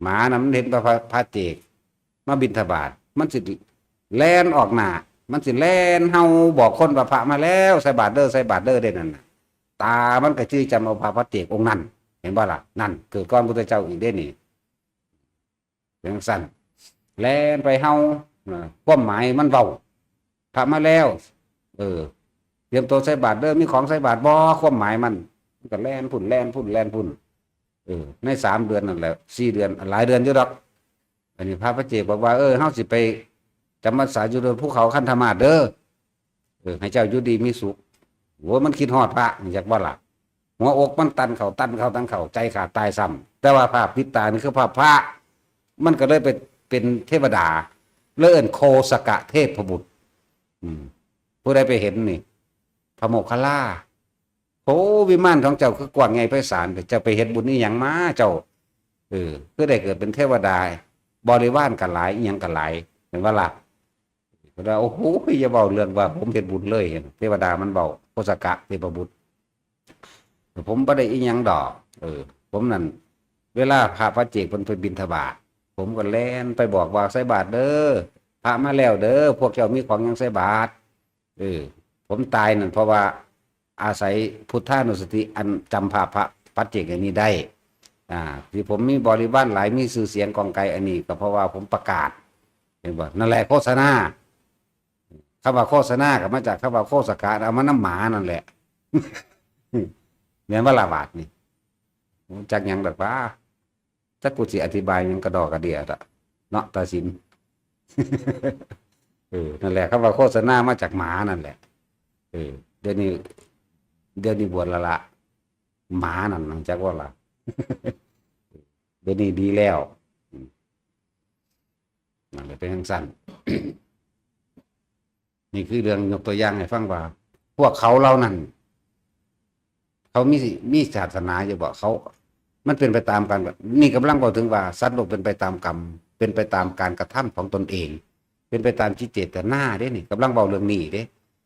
หมาน่ะมันเห็นพระเจกมาบิณฑบาตมันสิแล่นออกหน้ามันสิแล่นเฮาบอกคนว่าพระมาแล้วใส่บาตรเด้อได้นั่นน่ะตามันก็ชื่อจำเอาพระเจกองค์นั้นเห็นบ่ล่ะนั่นเกิดก่อนพุทธเจ้าอีกเด้นี่จังซั่นแล่นไปเฮาความหมายมันเว้าพระมาแล้วเตรียมตัวใส่บาตรเด้อมีของใส่บาตรบ่ความหมายมันก็แล่นพุ่นใน3 เดือนนั่นแหละ4 เดือนหลายเดือนอยู่ดอกอันนี้พระเจกบอกว่าเฮาสิไปจำพรรษาอยู่บนภูเขาคันธมาศเด้อให้เจ้าอยู่ดีมีสุข โอ้มันคิดฮอดพระนี่จักบ่ล่ะหัวอกมันตันเข่าใจขาดตายซ้ำแต่ว่าภาพติดตานี่คือภาพพระมันก็เลยเป็นเทวดาเลื่อนโคสกะเทพบุตรผู้ใดไปเห็นนี่พระโมคคัลลาโอ้วิมานของเจ้าคือกว้างไงไพศาลเจ้าไปเห็นบุญนี่อย่างมาเจ้าคือได้เกิดเป็นเทวดาบริวารกันหลายอีหยังกันหลายเห็นว่าล่ะเราโอ้โหอย่าเบาเรื่องว่าผมเห็นบุญเลยเทวดามันเบาโคสกะเทพบุตรผมไม่ได้อีหยังดอกผมนั่นเวลาพระเจกมันไปบิณฑบาตผมก็แล่นไปบอกว่าใส่บาตรเด้อพระมาแล้วเด้อพวกเจ้ามีของยังใส่บาตรผมตายนั่นเพราะว่าอาศัยพุทธานุสติอันจำพระปัจเจกอันนี้ได้ที่ผมมีบริวารหลายมีชื่อเสียงกองไกลอันนี้ก็เพราะว่าผมประกาศเห็นบ่นั่นแหละโฆษณาคำว่าโฆษณาก็มาจากคำว่าโฆษกาเอามาน้ำหมานั่นแหละเนี่ยว่าละบาทนี่จากยังแบบว่าถ้ากูสิอธิบายยังกระดอกกระเดียดอะเนาะตาสินนั่นแหละคำว่าโฆษณามาจากหมานั่นแหละเดี๋ยวนี้บวชละหมานั่นหลังจากว่าละเดี๋ยวนี้ดีแล้วนั่นเลยเป็นทั้งสั้น นี่คือเรื่องยกตัวอย่างให้ฟังว่าพวกเขาเล่านั้นเขามีศาสนาจะบอกเขามันเป็นไปตามกันนี่กำลังบอกถึงว่าสัตว์โลกเป็นไปตามกรรมเป็นไปตามการกระทำของตนเองเป็นไปตามจิตเจตนาเด้นี่กำลังเบาเรื่องนี้เด้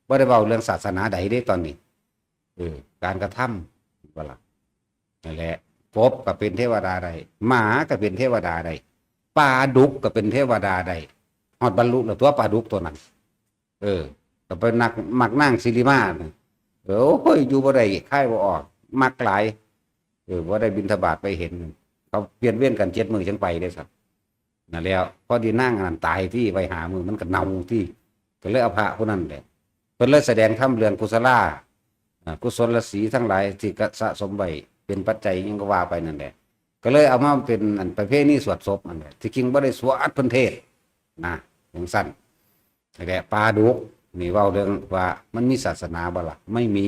ว่าได้เบาเรื่องศาสนาใดเด้ตอนนี้การกระทำว่าล่ะนั่นแหละกบก็เป็นเทวดาใดหมาก็เป็นเทวดาใดปลาดุกก็เป็นเทวดาใดฮอดบรรลุแล้วตัวปลาดุกตัวนั้นก็เป็นมักนั่งซิริมาโอ้ยอยู่บ่ได้ค่ายบ่ออกมักหลายบ่ได้บิณฑบาตไปเห็นเขาเปลี่ยนเว้นกัน7 มื้อจังไปได้ครับนั่นแล้วพอดีนั่งอันตายที่ไว้หามือมันก็เน่าที่ก็เลยเอาพระผู้นั้นแหละเพิ่นเลยแสดงธรรมเรื่องกุศลกุศลศีลทั้งหลายที่สะสมไว้เป็นปัจจัยยังก็ว่าไปนั่นแหละก็เลยเอามาเป็นอันประเภทนี้สวดศพอันนี้ที่จริงบ่ได้สวดเพิ่นเทศนะอย่างสั้นแต่ปลาดุกนี่เว้าเรื่องว่ามันมีศาสนาบ่ล่ะไม่มี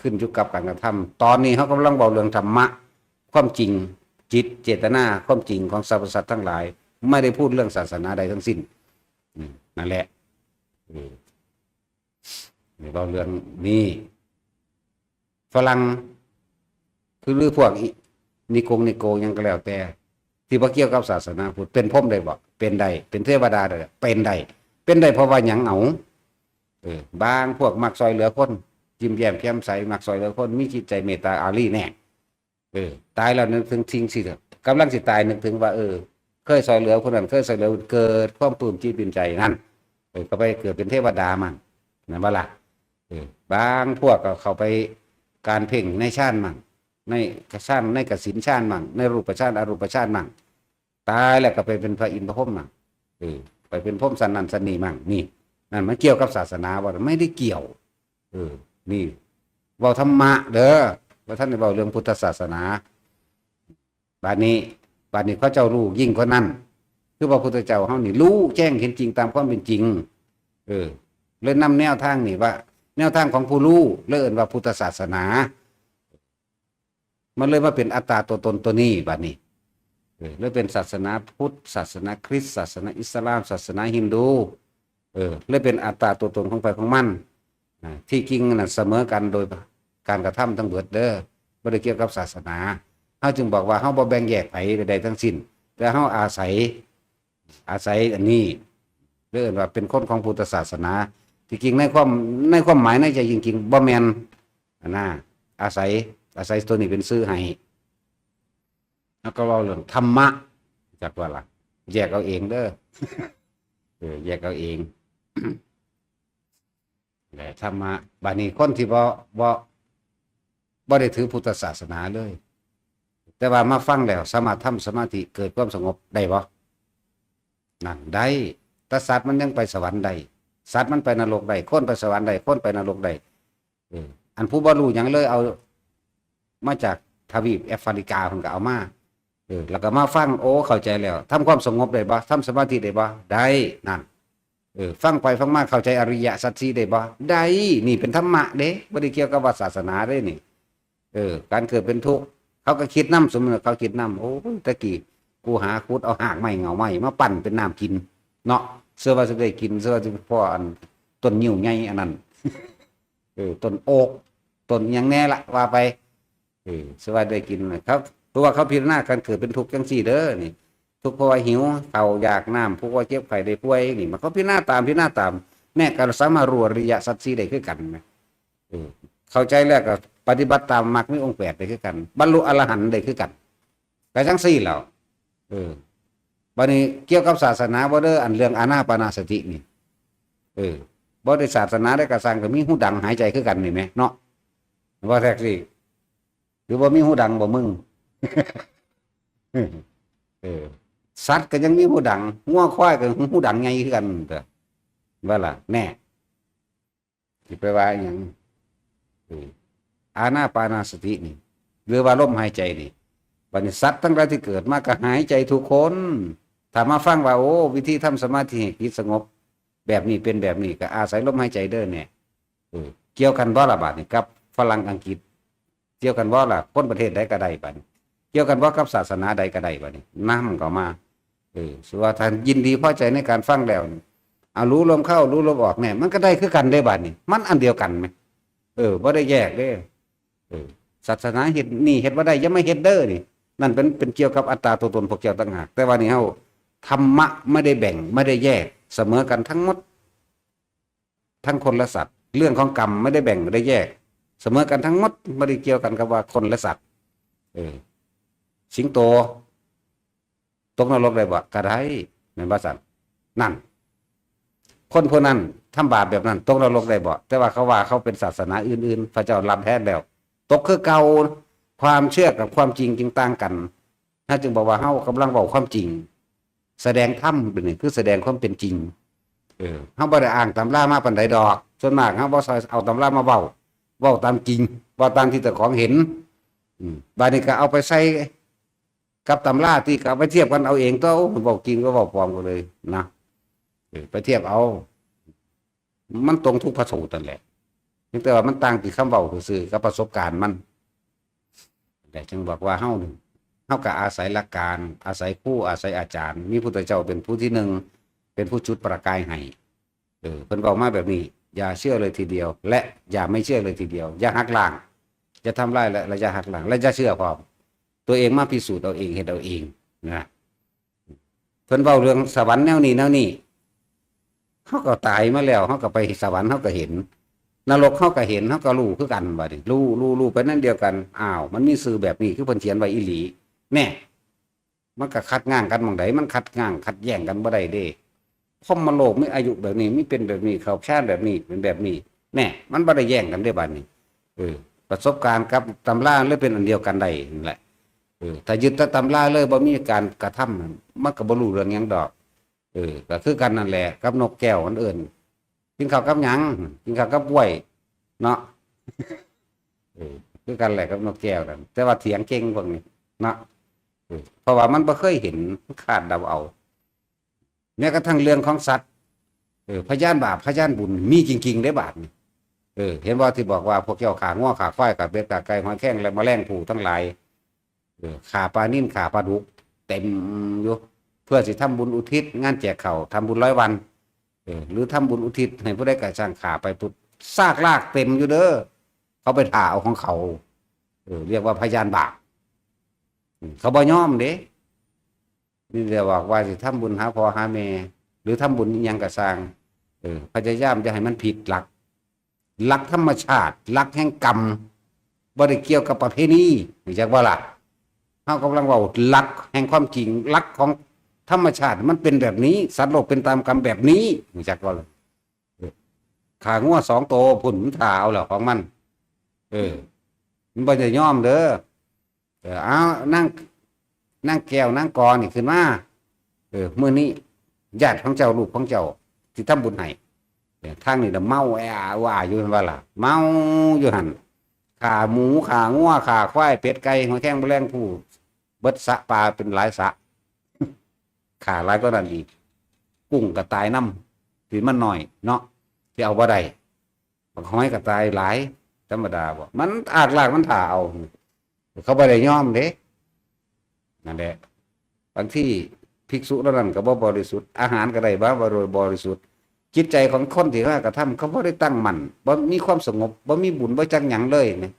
ขึ้นอยู่กับการกระทำตอนนี้เขากำลังเว้าเรื่องธรรมะความจริงจิตเจตนาความจริงของสรรพสัตว์ทั้งหลายไม่ได้พูดเรื่องศาสนาใดทั้งสิ้นนั่นแหละนี่เว้าเรื่องนี้ฝรั่งคือหรือพวกนิโกยังก็แล้วแต่ที่บ่เกี่ยวกับศาสนาพุทธเป็นพรหมได้บ่เป็นได้เป็นเทวดาได้เป็นได้เพราะว่าหยังเอาบางพวกมักซอยเหลือคนยิ้มแย้มแจ่มใสมักซอยเหลือคนมีจิตใจเมตตาอารีแน่ตายแล้วนึกถึงทิ้งสิกำลังสิตายนึกถึงว่าเคยซอยเหลือคนนั้นเคยซอยเหลือเกิดความปลื้มจิตปลื้มใจนั่นก็ไปเกิดเป็นเทวดามั่งนั่นบ่ล่ะบางพวกก็เข้าไปการเพ่งในฌานมั่งในฌานในกสิณฌานมั่งในรูปฌานอรูปฌานมั่งตายแล้วก็ไปเป็นพระอินทร์พระพรหมมั่งไปเป็นพรหมสันนันสนีมั่งนี่นั่นมันเกี่ยวกับศาสนาบ่ไม่ได้เกี่ยวนี่เว้าธรรมะเด้อว่าท่านได้เว้าเรื่องพุทธศาสนาบัดนี้พระเจ้ารู้ยิ่งกว่านั้นคือพระพุทธเจ้าเฮานี่รู้แจ้งเห็นจริงตามความเป็นจริงเลยนำแนวทางนี่ว่าแนวทางของผู้รู้เลิ่นว่าพุทธศาสนามันเลยมาเป็นอัตตาตัวตนตัวนี้บัดนี้เลยเป็นศาสนาพุทธศาสนาคริสต์ศาสนาอิสลามศาสนาฮินดูเลยเป็นอัตตาตัวตนของไปของมันที่จริงน่ะเสมอกันโดยการกระทำทั้งเบิดเด้อบ่ได้เกี่ยวกับศาสนาเฮาจึงบอกว่าเฮาบ่แบ่งแยกไผใดๆทั้งสิ้นแต่เฮาอาศัยอันนี้เรียกว่าเป็นคนของพุทธศาสนาที่จริงในความหมายในใจจริงๆบ่แม่นนะอาศัยตัวนี้เป็นชื่อให้แล้วก็เว้าเรื่องธรรมะจักว่าล่ะแยกเอาเองเด้อแยกเอาเองแต่ธรรมะบัดนี้คนที่บ่ได้ถือพุทธศาสนาเลยแต่ว่ามาฟังแล้วสามารถทำสมาธิเกิดความสงบได้บ่นั่นได้แต่สัตว์มันยังไปสวรรค์ได้สัตว์มันไปนรกได้คนไปสวรรค์ได้คนไปนรกได้อันผู้บ่รู้หยังเลยเอามาจากทวีปแอฟริกาเพิ่นก็เอามาแล้วก็มาฟังโอ้เข้าใจแล้วทำความสงบได้บ่ทำสมาธิได้บ่ได้นั่น ฟังไปฟังมาเข้าใจอริยสัจสี่ได้บ่ได้นี่เป็นธรรมะเด้บ่ได้เกี่ยวกับว่าศาสนาเด้นี่การเกิดเป็นทุกข์เขาก็คิดน้ำสมมติเขาคิดน้ำโอ้ยตะกี้กูหาขุดเอาหากไม้เหงาไม้มาปั่นเป็นน้ำกินเนาะเสื้อว่าจะได้กินเสื้อว่าจะพ่ออันต้นยิ้วไงอันนั้นต้นโอกต้นยังแน่ละว่าไปเสื้อว่าได้กินครับเพราะว่าเขาพิจารณาการเกิดเป็นทุกข์จังสี่เด้อนี่ทุกข์เพราะว่าหิวเขาอยากน้ำพวกว่าเจ็บไข้ได้ป่วยนี่มันเขาพิจารณาตามแน่การสามารถรู้อริยสัจสี่ได้คือกันไหมเข้าใจแล้วก็ปฏิบัติตามมรรคมีองค์แปดได้คือกันบรรลุอรหันต์ได้คือกันแต่ทั้งสี่แล้วบัดนี้เกี่ยวกับศาสนาบ่เด้ออันเรื่องอานาปานสตินี่บ่ได้ศาสนาได้กระสังก็มีหูดังหายใจคือกันนี่แหมเนาะว่าแท็กซี่หรือว่ามีหูดังบ่มึงสัตว์ก็ยังมีหูดังงัวควายก็หูดังไงคือกันเด้อว่าล่ะแน่สิไปว่าหยังอานาปานสตินี่หรือว่าลมหายใจนี่บัดนี้สัตว์ทั้งหลายที่เกิดมาก็หายใจทุกคนถ้ามาฟังว่าโอ้วิธีทำสมาธิให้จิตสงบแบบนี้เป็นแบบนี้ก็อาศัยลมหายใจเด้อเนี่ยเกี่ยวกันบ่ล่ะบาดนี้กับฝรั่งอังกฤษเกี่ยวกันบ่ล่ะคนประเทศใดก็ได้บัดนี้เกี่ยวกันบ่กับศาสนาใดก็ได้บัดนี้นำก็มาสุว่าท่านยินดีพอใจในการฟังแล้วเอารู้ลมเข้ารู้ลมออกเนี่ยมันก็ได้คือกันได้บัดนี้มันอันเดียวกันไหมบ่ได้แยกเด้ศาสนาเฮ็ดนี่เฮ็ดบ่ได้ยังไม่เฮ็ดเด้อนี่นั่นเป็นเกี่ยวกับอัตตาตัวตนพวกเจ้าต่างหากแต่ว่านี่เฮาธรรมะไม่ได้แบ่งไม่ได้แยกเสมอกันทั้งหมดทั้งคนและสัตว์เรื่องของกรรมไม่ได้แบ่งไม่ได้แยกเสมอกันทั้งหมดไม่ได้เกี่ยวกันกับว่าคนและสัตว์สิงโตตกนรกได้บ่ก็ได้แม่นบ่ซั่นนั่นคนพวกนั้นทำบาปแบบนั้นตกนรกได้บ่แต่ว่าเขาว่าเขาเป็นศาสนาอื่นๆพระเจ้ารับแทนแล้วตกคือเก่าความเชื่อกับความจริงจึงต่างกันถ้าจึงบอกว่าเฮากำลังบอกความจริงแสดงธรรมเป็นนี่คือแสดงความเป็นจริงเฮาบ่ได้อ้างตำรามาปานใดดอกส่วนมากเฮาบ่เอาตำรามาเว้าตามจริงเว้าตามที่เจ้าของเห็นบาดนี้ก็เอาไปใส่กับตำราที่ก็ไปเทียบกันเอาเองตัวเว้าจริงก็เว้าปลอมกันเลยนะไปเทียบเอามันตรงทุกพระสูตรนั่นแหละแต่ว่ามันต่างที่คำเว้าซื่อๆกับประสบการณ์มันแต่จึงบอกว่าเฮาก็อาศัยหลักการอาศัยครูอาศัยอาจารย์มีพุทธเจ้าเป็นผู้ที่หนึ่งเป็นผู้จุดประกายให้เพิ่นบอกมาแบบนี้อย่าเชื่อเลยทีเดียวและอย่าไม่เชื่อเลยทีเดียวอย่าหักล้างจะทำลายและอย่าหักล้างและอย่าเชื่อพร้อมตัวเองมาพิสูจน์เอาเองเฮ็ดเอาเองนะเพิ่นเว้าเรื่องสวรรค์แนวนี้เฮาก็ตายมาแล้วเฮาก็ไปสวรรค์เฮาก็เห็นนรกเฮาก็เห็นเฮาก็รู้คือกันบัดนี้รู้ไปนั่นเดียวกันอ้าวมันมีสื่อแบบนี้คือเพิ่นเขียนไว้อีหลีแน่มันก็ขัดง้างกันหม่องใดมันขัดง้างขัดแย้งกันบ่ได้เด้พรหมโลกมีอายุแบบนี้มีเป็นแบบนี้เขาชาติแบบนี้เป็นแบบนี้แน่มันบ่ได้แย้งกันได้บัดนี้ประสบการณ์กับตำราเลยเป็นอันเดียวกันได้นั่นแหละถ้ายึดแต่ตำราเลยบ่มีการกระทำมันก็บ่รู้เรื่องหยังดอกก็คือกันนั่นแหละกับนกแก้วอันอื่นกินข้าวกับหยังกินข้าวกับกล้วยเนาะคือกันแหละกับนกแก้วนั่นแต่ว่าเถียงเก่งพวกนี้เนาะเพราะว่ามันบ่เคยเห็นคาดเดาเอาแม้กระทั่งเรื่องของสัตว์พยานบาปพยานบุญมีจริงๆได้บาปนี่เห็นว่าที่บอกว่าพวกเจ้าขาง้อขาควายขาเป็ดขาไก่หอยแข้งและแมลงภู่ทั้งหลายขาปลานิ่มขาปลาดุกเต็มอยู่เพื่อสิทำบุญอุทิศงานแจกข้าวทำบุญ100 วันหรือทำบุญอุทิศให้ผู้ใดกระช่างขาไปปุ๊บซากลากเต็มอยู่เด้อเขาไปถ่าเอาของเขาเรียกว่าพยานบาปเขาบ่ยอมเด้นี่เรียกว่าสิทำบุญหาพ่อหาแม่หรือทำบุญยังกระสร้างพยายามจะให้มันผิดหลักธรรมชาติหลักแห่งกรรมบ่ได้เกี่ยวกับประเพณีรู้จักบ่ล่ะเฮากำลังเว้าหลักแห่งความจริงหลักของธรรมชาติมันเป็นแบบนี้สัตว์โลกเป็นตามกรรมแบบนี้รู้จักบ่ล่ะขางัว2 ตัวพุ่นมันถ่าเอาแล้วของมันมันบ่ได้ยอมเด้อเอานั่งแก้วนั่งกอนี่ขึ้นมามื้อนี้ญาติของเจ้าลูกของเจ้าที่ทำบุญให้ทางนี่น่ะเมาว่าอยู่ว่าล่ะเมาอยู่หั่นขาหมูขางัวขาควายเป็ดไก่หอยแครงแมลงภู่เบิดสะปลาเป็นหลายสะขาหลายก็นั่นอีกกุ้งก็ตายน ที่มันน้อยเนาะที่เอาบ่ได้บักหอยก็ตายหลายธรรมดาบ่มันอากลากมันถ่าเอาเขาบ่ได้ยอมเด้นั่นแหละบางที่ภิกษุเหล่านั้นก็บ่บริสุทธิ์อาหารก็ได้บ่บริสุทธิ์จิตใจของคนที่ว่ากระทำเขาบ่ได้ตั้งมั่นบ่มีความสงบบ่มีบุญบ่จักหยังเลยเนี่ย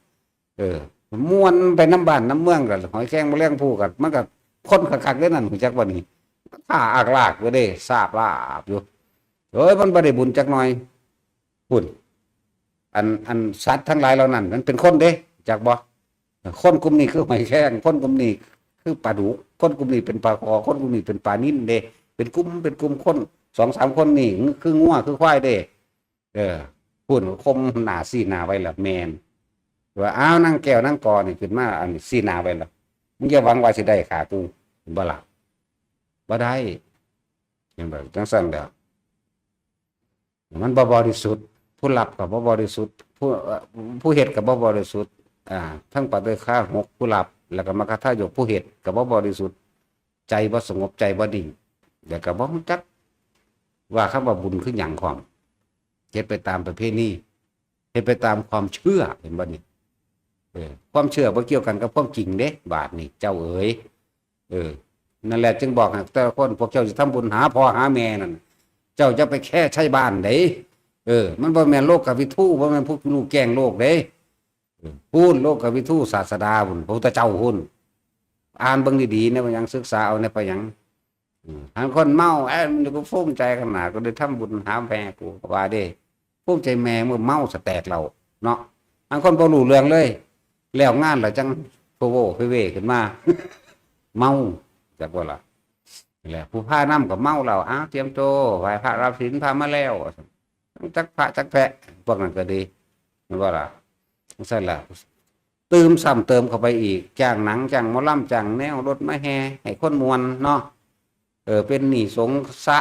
ม่วนไปน้ำบ้านน้ำเมืองกันหอยแครงแมลงภู่กันมันก็คนคักๆเด้นั่นรู้จักบ่นี่ถ้าอากลากก็ได้ทราบลาบอยู่มันบ่ได้บุญจักหน่อยพุ่นอันสัตว์ทั้งหลายเหล่านั้นมันเป็นคนเด้จักบ่คนกลุ่มนี้คือหอยแครงคนกลุ่มนี้คือปลาดุกคนกลุ่มนี้เป็นปลาคอคนกลุ่มนี้เป็นปลานิ่นเด้เป็นกลุ่มคน2-3คนนี่คืองัวคือควายเด้พุ่นคมหน้าสีหน้าไว้ละแม่นว่าอ้าวนั่งแก้วนั่งกอนี่ขึ้นมาอันสีหน้าไว้ละมึงอย่าหวังว่าสิได้ขากูบ่ล่ะบ่ได้จังแบบจังซั่นแล้วมันบ่บริสุทธิ์ผู้รับก็บ่บริสุทธิ์ผู้เฮ็ดก็บ่บริสุทธิ์ทั้งปฏิฆาหกผู้รับแล้วก็มกทายกผู้เฮ็ดก็บ่บริสุทธิ์ใจบ่สงบใจบ่ดิ่งแล้วก็บ่รู้จักว่าคำว่าบุญคือหยังของเฮ็ดไปตามประเพณีเฮ็ดไปตามความเชื่อเห็นบ่นี่ความเชื่อบ่เกี่ยวกันกับความจริงเด้บาดนี่เจ้าเอ๋ยนั่นแหละจึงบอกให้แต่ละคนพวกเจ้าสิทำบุญหาพ่อหาแม่นั่นเจ้าจะไปแค่ใช้บ้านเด้มันบ่แม่นโลกวิทูบ่แม่นพวกลูกแกล้งโลกเด้พูนโลกวิทูศาสดาพุ่นพระพุทธเจ้าพุ่นอ่านเบิ่งดีๆนะว่าหยังศึกษาเอาเนี่ยไปหยังหางคนเมามันก็ภูมิใจขนาดก็ได้ทำบุญหาแม่กูว่าเด้ภูมิใจแม่เมื่อเมาสแตกเราเนาะหางคนบ่รู้เรื่องเลยแล้วงานแล้วจังโพโวไปเวขึ้นมา เมาจักว่าล่ะนี่แหละผู้พานำก็เมาเราเตรียมโตไหว้พระรับศีลพามาแล้วจักพระจักแพะพวกนั้นก็ดีมันว่าล่ะซั่นล่ะเติมซ้ำเติมเข้าไปอีกจ้างหนังจ้างหมอลำจ้างแนวรถมาแห่ให้คนมวนเนาะเป็นหนี้สงสะ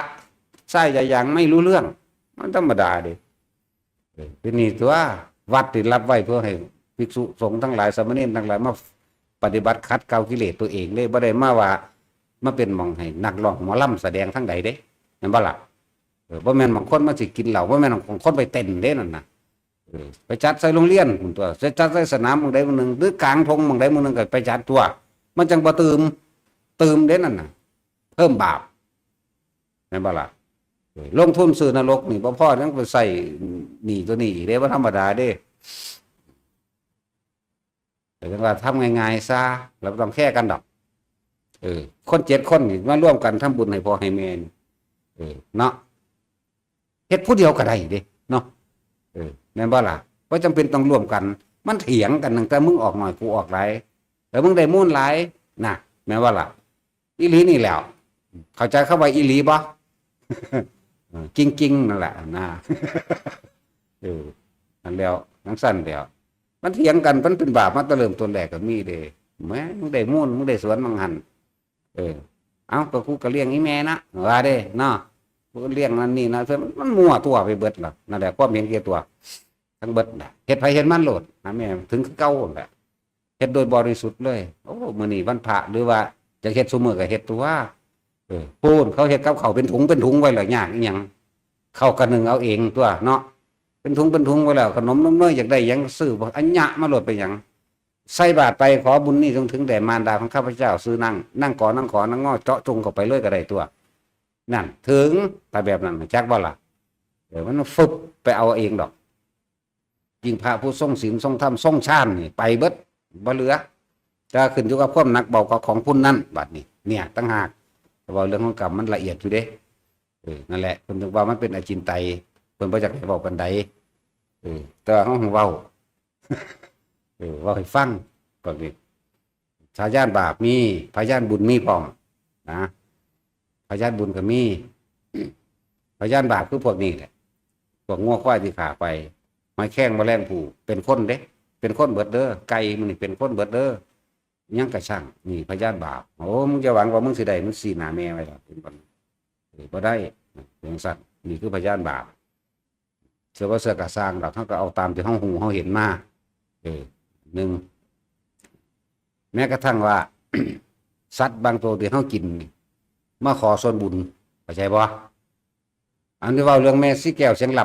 ไส้จะยังไม่รู้เรื่องมันธรรมดาดิเป็นหนี้ตัววัดติดรับไว้เพื่อให้ภิกษุสงฆ์ทั้งหลายสามเณรทั้งหลายมาปฏิบัติคัดเกลากิเลสตัวเองเลยบ่ได้มาว่ามาเป็นหม่องให้นักร้องหมอลำแสดงทั้งใดเด้เห็นบ่ล่ะบ่แม่นบางคนมาสิกินเหล้าบ่แม่นของคนไปเต้นเด้นั่นน่ะไปจัดใส่โรงเรียนพุ่นตัวจัดใส่สนามหม้องใดหม้องหนึ่งหรือกลางทงหม้องใดหม้องหนึ่งก็ไปจัดตัวมันจังบ่ตื่มเด้นั่นน่ะเพิ่มบาปแม่นบ่ล่ะลงทุนซื้อนรกนี่บ่พอยังไปใส่หนี้ตัวนี้อีกเด้บ่ธรรมดาเด้แต่ว่าทำง่ายๆซะเราต้องแค่กันดอกคน7คนนี่มาร่วมกันทำบุญให้พ่อให้แม่เนาะเฮ็ดผู้เดียวก็ได้เด้เนาะแม่นบ่ล่ะบ่จำเป็นต้องร่วมกันมันเถียงกันตั้งแต่มึงออกหน่อยกูออกหลายแล้วมึงได้มูลหลายน่ะแม่นบ่ล่ะอีหลีนี่แหล้วเข้าใจเข้าไว้อีหลีบ่ จริงๆนั่นแหละนะนั่นแล้วทั้งสั้นแล้วมันเถียงกันมันเป็นบาปมาตั้งเริ่มต้นแรกก็มีเด้แม่มึงได้มูลมึงได้สวนมังหันเอาก็กูก็เลี้ยงอีแม่นะว่าเด้เนาะกูเลี้ยงนั่นนี่นะเพิ่นมันมั่วตัวไปเบิดล่ะนั่นแหละความเห็นแก่ตัวทั้งเบิดน่ะเฮ็ดไผเฮ็ดมันโลดนะแม่ถึงคือเก่าแหละเฮ็ดโดยบริสุทธิ์เลยโอ้มื้อนี้วันพระหรือว่าจะเฮ็ดซุมื้อก็เฮ็ดตัวปูนเขาเฮ็ดกับข้าวเป็นถุงไว้แล้วยากอีหยังเข้ากันนึงเอาเองตัวเนาะเป็นถุงไว้แล้วขนมนมเนยอยากได้หยังซื้อบ่อันยะมาโลดไปหยังใส่บาตรไปขอบุญนี่จงถึงแด่มารดาของข้าพเจ้าซื้อนั่งขอนั่งง้อเจาะจงเข้าไปเลยก็ได้ตัวนั่นถึงแต่แบบนั้นจักบ่ล่ะมันฟึบไปเอาเองดอกยิ่งพระผู้ทรงศีลทรงธรรมทรงฌานนี่ไปเบิดบ่เหลือจะขึ้นอยู่กับความหนักเบาของผู้นั้นบัดนี้เนี่ยตั้งหากแต่ว่าเรื่องของกรรมมันละเอียดอยู่เด้นั่นแหละเพิ่นถึงว่ามันเป็นอจินไตยเพิ่นบ่จักให้เว้าปานใดแต่ว่าเฮาเว้า เว้าให้ฟังก็นี่พยานบาปมีพยานบุญมีพร้อมนะพยานบุญก็มีพยานบาปคือพวกนี้แหละพวกงัวควายที่ขาไปหอยแข้งแมลงภู่เป็นคนเด้เป็นคนเบิดเด้อไก่มันนี่เป็นคนเบิดเด้อยังกระช่างนี่พยานบาปโอ้มึงจะหวังว่ามึงสิได้มึงสีหน้าแม่ไว้ล่ะเป็นบ่บ่ได้จังซั่นนี่คือพยานบาปเสือว่าเสือกะสร้างดอกเฮาก็เอาตามที่เฮาฮู้เฮาเห็นมาหนึ่งแม้กระทั่งว่า สัตว์บางตัวที่เฮากินมาขอส่วนบุญเข้าใจบ่ อันที่เว้าเรื่องแม่สีแก้วเสียงล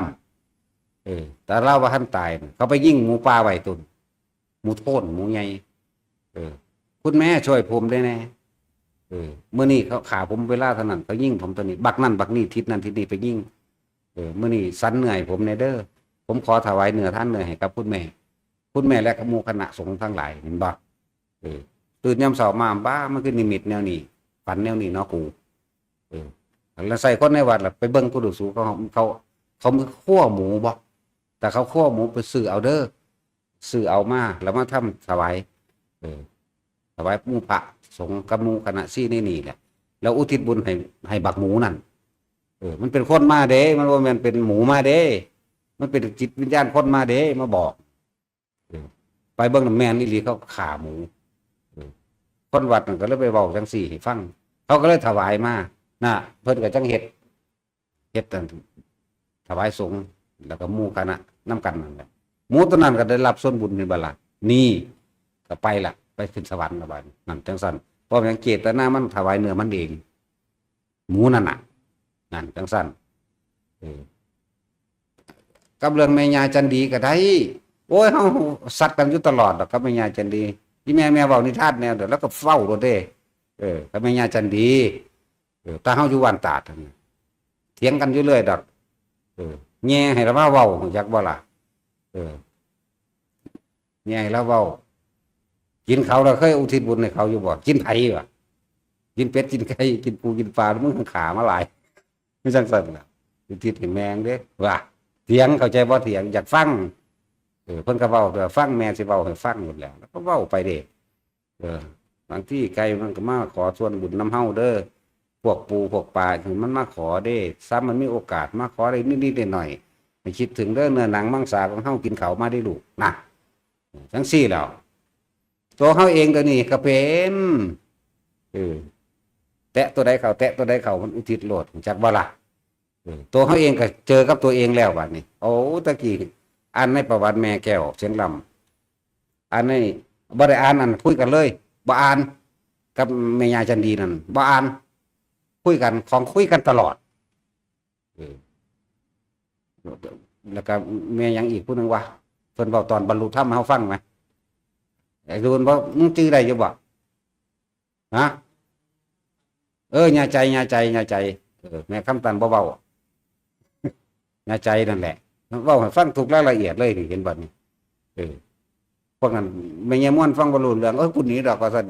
ำแต่เล่าว่าท่านตายเขาไปยิงหมูป่าไว้ตุนหมูโทนหมูใหญ่คุณแม่ช่วยผมได้แน่เมื่อนี้เขาขาผมเวลาเท่านั้นเขายิงผมตัวนี้บักนั่นบักนี่ทิศนั้นทิศนี้ไปยิงเมื่อนี้สันเหนื่อยผมในเด้อผมขอถวายเนื้อท่านเหนื่อยให้กับคุณแม่และหมู่คณะสงฆ์ทั้งหลายเห็นบ่ตื่นยามเช้ามาบ้ามันคือนิมิตแนวนี้ฝันแนวนี้เนาะกูแล้วใส่คนในวัดล่ะไปเบิ่งผู้ดูสูเขามือคั่วหมูบ่แต่เขาคั่วหมูไปซื้อเอาเด้อซื้อเอามาแล้วมาทำถวายถวายหมู่พระสงฆ์กับหมู่คณะซี่นี่แหละแล้วอุทิศบุญให้บักหมูนั่นมันเป็นคนมาเด้มันว่ามันเป็นหมูมาเด้มันเป็นจิตวิญญาณคนมาเด้มาบอกไปเบิ่งแม่นอีหลีเขาฆ่าหมูคนวัดนั่นก็เลยไปเว้าจังซี่ให้ฟังเขาก็เลยถวายมาน่ะเพิ่นก็จังเฮ็ดถวายสงฆ์แล้วก็หมู่คณะนํกันนั่นแหละหมูตัวนั้นก็ได้รับส่วนบุญในบัดล่ะนี่ก็ไปละไปขึ้นสวรรค์ละบัดนั่นจังซั่นเพราะอย่างเจตนามันถวายเนื้อมันเองหมูนั่นน่ะนั่นจังซั่นกับเรื่องแม่ย่าจันดีก็ได้โอ้ยเฮาสัตว์กันอยู่ตลอดดอกกับแม่ย่าจันดีที่แม่เว้านิทานแนวเดี๋ยวแล้วก็เฝ้าโลดเด้กับแม่ย่าจันดีตาเฮาอยู่บ้านตาดนั่นเถียงกันอยู่เรื่อยดอกแง่ให้เรามาเว้าจักบ่ล่ะแง่ให้เราเว้ากินเขาเราเคยอุทิศบุญให้เขาอยู่บ่กินไผวะกินเป็ดกินไก่กินปูกินปลามึงขามาหลายไม่จังซั่นล่ะอุทิศให้แมงเด้ว่าเถียงเข้าใจบ่เถียงอยากฟังเพิ่นก็เว้าเด้อฟังแม่สิเว้าให้ฟังหมดแล้วก็เว้าไปเด้บางที่ไก่มันก็มาขอส่วนบุญนำเฮาเด้อพวกปูพวกปลามันมาขอเด้ซ้ำมันมีโอกาสมาขอได้นิดๆหน่อยๆให้คิดถึงเด้อเนื้อหนังมังสาของเฮากินเขามาได้ลูกนะจังซี่แล้วตัวเฮาเองตัวนี้ก็เป็นแตะตัวใดเขาแตะตัวใดเขามันอุทิศโลดจักบ่ล่ะตัวเฮาเองก็เจอกับตัวเองแล้วบัดนี้โอ้ตะกี้อ่านในประวัติแม่แก้วเสียงลำอ่านในบ่ได้อ่านอันคุยกันเลยบ่อ่านกับแม่ย่าจันดีนั่นบ่อ่านคุยกันของคุยกันตลอดแล้วก็แม่ยังอีกผู้นึงว่าเพิ่นเว้าตอนบรรลุธรรมให้เฮาฟังมั้ยไอ้ดูนบ่มึงจื้อได้อยู่บ่ฮะญาใจแม่คำตันบ่เว้าญาใจนั่นแหละเว้าให้ฟังทุกรายละเอียดเลยนี่เห็นบ่นี่พวกนั้นแม่ยายม่วนฟังบ่รู้เรื่องกูหนีดอกว่าซั่น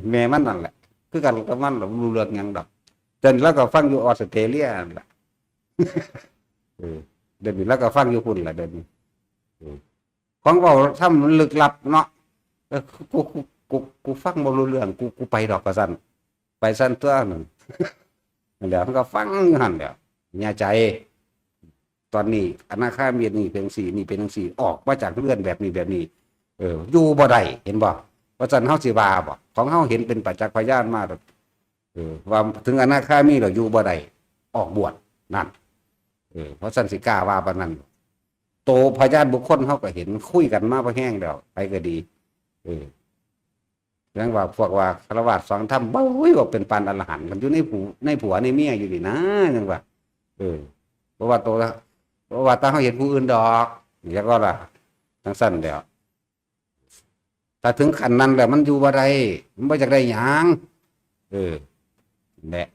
แม่มันนั่นแหละคือกันกับมันบ่รู้เรื่องหยังดอกจนแล้วก็ฟังอยู่ออสเตรเลียนั่นแหละเดี๋ยวนี้แล้วก็ฟังอยู่พุ่นล่ะเดี๋ยวนี้ของเว้าทำมันลึกลับเนาะกูฟังบ่รู้เรื่องกูไปดอกว่าซั่นไปซั่นตัวนั่นนั่นแหละมันก็ฟังอยู่หั่นแหละญาใจตอนนี้อนาคามีนี่เป็นจังซี่นี่เป็นจังซี่ออกมาจากเรือนแบบนี้อยู่บ่ได้เห็นบ่ว่าซั่นเฮาสิว่าบ่ของเฮาเห็นเป็นปัจจักพยานมาว่าถึงอนาคามีแล้วอยู่บ่ได้ออกบวชนั่นเพราะซั่นสิกล้าว่าปานนั้นโตพยานบุคคลเฮาก็เห็นคุยกันมาบ่แห้งแล้วไปก็ดีเรื่องว่าพวกว่าฆราวาสฟังธรรมบ่ว่าเป็นปานอรหันต์กันอยู่ในผัวในเมียอยู่นี่นะจังว่าเพราะว่าโตแล้วเพราะว่าตาเฮาเห็นผู้อื่นดอกอยากว่าล่ะจังซั่นแล้วถ้าถึงขั้นนั้นแล้วมันอยู่บ่ได้มันบ่จักได้หยังแหละ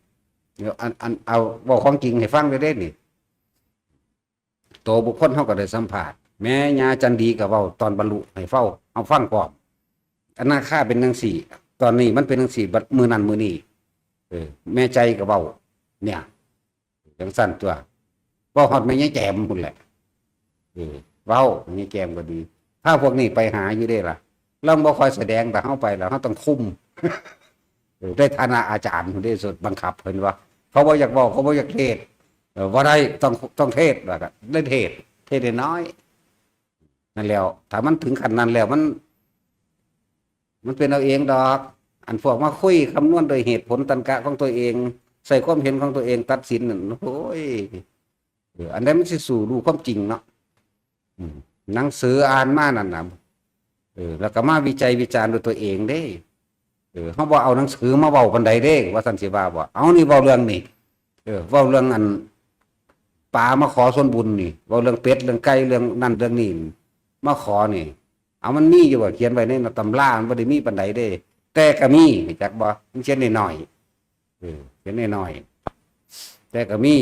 เอาเว้าของจริงให้ฟังได้เด้นี่โตบุคคลเฮาก็ได้สัมภาษณ์แม่ย่าจันดีก็เว้าตอนบรรลุให้เฝ้าเอาฟังพร้อมอนาคาเป็นจังซี่ตอนนี้มันเป็นจังซี่บัดมื้อนั้นมื้อนี้แม่ใจก็เว้าเนี่ยจังซั่นตัวเว้าฮอดแม่ยายแจ่มพุ่นแหละเว้าแม่ยายแจ่มก็ดีถ้าพวกนี้ไปหาอยู่เด้ล่ะเราบ่ค่อยแสดงแต่เฮาไปแล้วเฮาต้องคุมได้ฐานะอาจารย์พุ่นได้สุดบังคับเพิ่นว่าเขาบ่อยากเว้าเขาบ่อยากเทศบ่ได้ต้องเทศว่าก็ได้เทศได้น้อยนั่นแล้วถ้ามันถึงขั้นนั้นแล้วมันเป็นเอาเองดอกอันพวกมาคุยคำนวณโดยเหตุผลตรรกะของตัวเองใส่ความเห็นของตัวเองตัดสินนั่นโอ้ยอันนั้นมันสิสู่รู้ความจริงเนาะหนังสืออ่านมานั่นน่ะแล้วก็มาวิจัยวิจารณ์ด้วยตัวเองเด้เฮาบ่เอาหนังสือมาเว้าปานใดเด้ว่าซั่นสิว่าบ่เอานี่เว้าเรื่องนี้ เว้าเรื่องอันป่ามาขอส่วนบุญนี่เว้าเรื่องเป็ดเรื่องไก่เรื่องนั่นเรื่องนี้มาขอนี่เอามันมีอยู่ว่าเขียนไว้ในตำรามันบ่ได้มีปานใดเด้แต่ก็มีจักบ่มันเขียนน้อยๆเขียนน้อยๆแต่ก็มี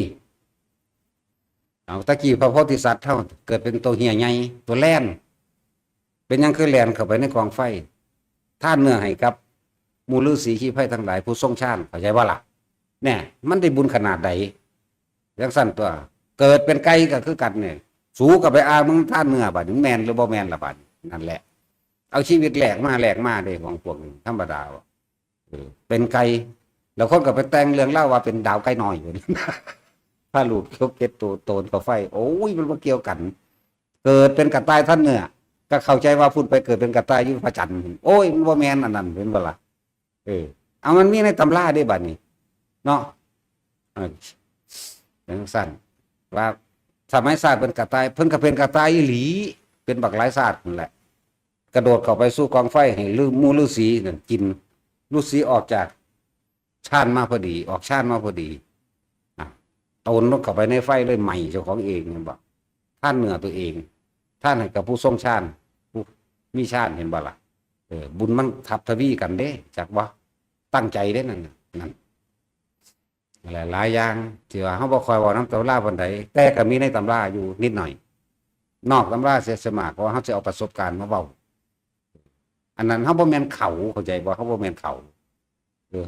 เอาตะกี้พระโพธิสัตว์เฮาเกิดเป็นตัวเหี้ยใหญ่ตัวแล่นเป็นหยังคือแล่นเข้าไปในกองไฟท่านเนื้อให้กับหมู่ฤาษีขี้ไผ่ทั้งหลายผู้ทรงฌานเข้าใจบ่ล่ะเนี่ยมันได้บุญขนาดใดจังซั่นตัวเกิดเป็นไก่ก็คือกันเนี่ยสูกับไปมึงท่านเนื้อบัดนี้แม่นหรือบ่แม่นล่ะบัดนั่นแหละเอาชีวิตแหลกมาเด้ของพวกนี้ธรรมดาเป็นไก่แล้วคนก็ไปแต่งเรื่องเล่าว่าเป็นดาวไก่น้อยอยู่ ถ้าหลุดเขาเก็ตตัวโตนกับไฟโอ้ยมันมาเกี่ยวกัน เกิดเป็นกระต่ายท่านเนี่ยก็เข้าใจว่าพุ่นไปเกิดเป็นกระต่ายอยู่พระจันทร์โอ้ยมันว่าแมนอันนั้นเป็นเวลาเอามันมีในตำราได้บัดนี้เนาะอย่างสั้นว่าสมัยศาสตร์เป็นกระต่ายเพิ่นก็เป็นกระต่ายอีหลีเป็นบักหลายศาสตร์นั่นแหละกระโดดเข้าไปสู้กองไฟให้มูฤาษีนั่นกินฤาษีออกจากชาติมาพอดีออกชาติมาพอดีตนลงเข้าไปในไฟเลยใหม่เจ้าของเองเนี่ยบอกท่านเหนือตัวเองท่านให้กับผู้ทรงฌานผู้มีฌานเห็นบ่ล่ะบุญมันทับทวีกันเด้จากว่าตั้งใจเด้นั่นหลายอย่างที่ว่าเขาบอกคอยว่าน้ำตำราวันใดแต่ก็มีในตำราอยู่นิดหน่อยนอกตำราเสียสมากเพราะเขาจะเอาประสบการณ์มาเบาอันนั้นเขาบ่แม่นเขาเข้าใจบ่เขาบ่แม่นเขา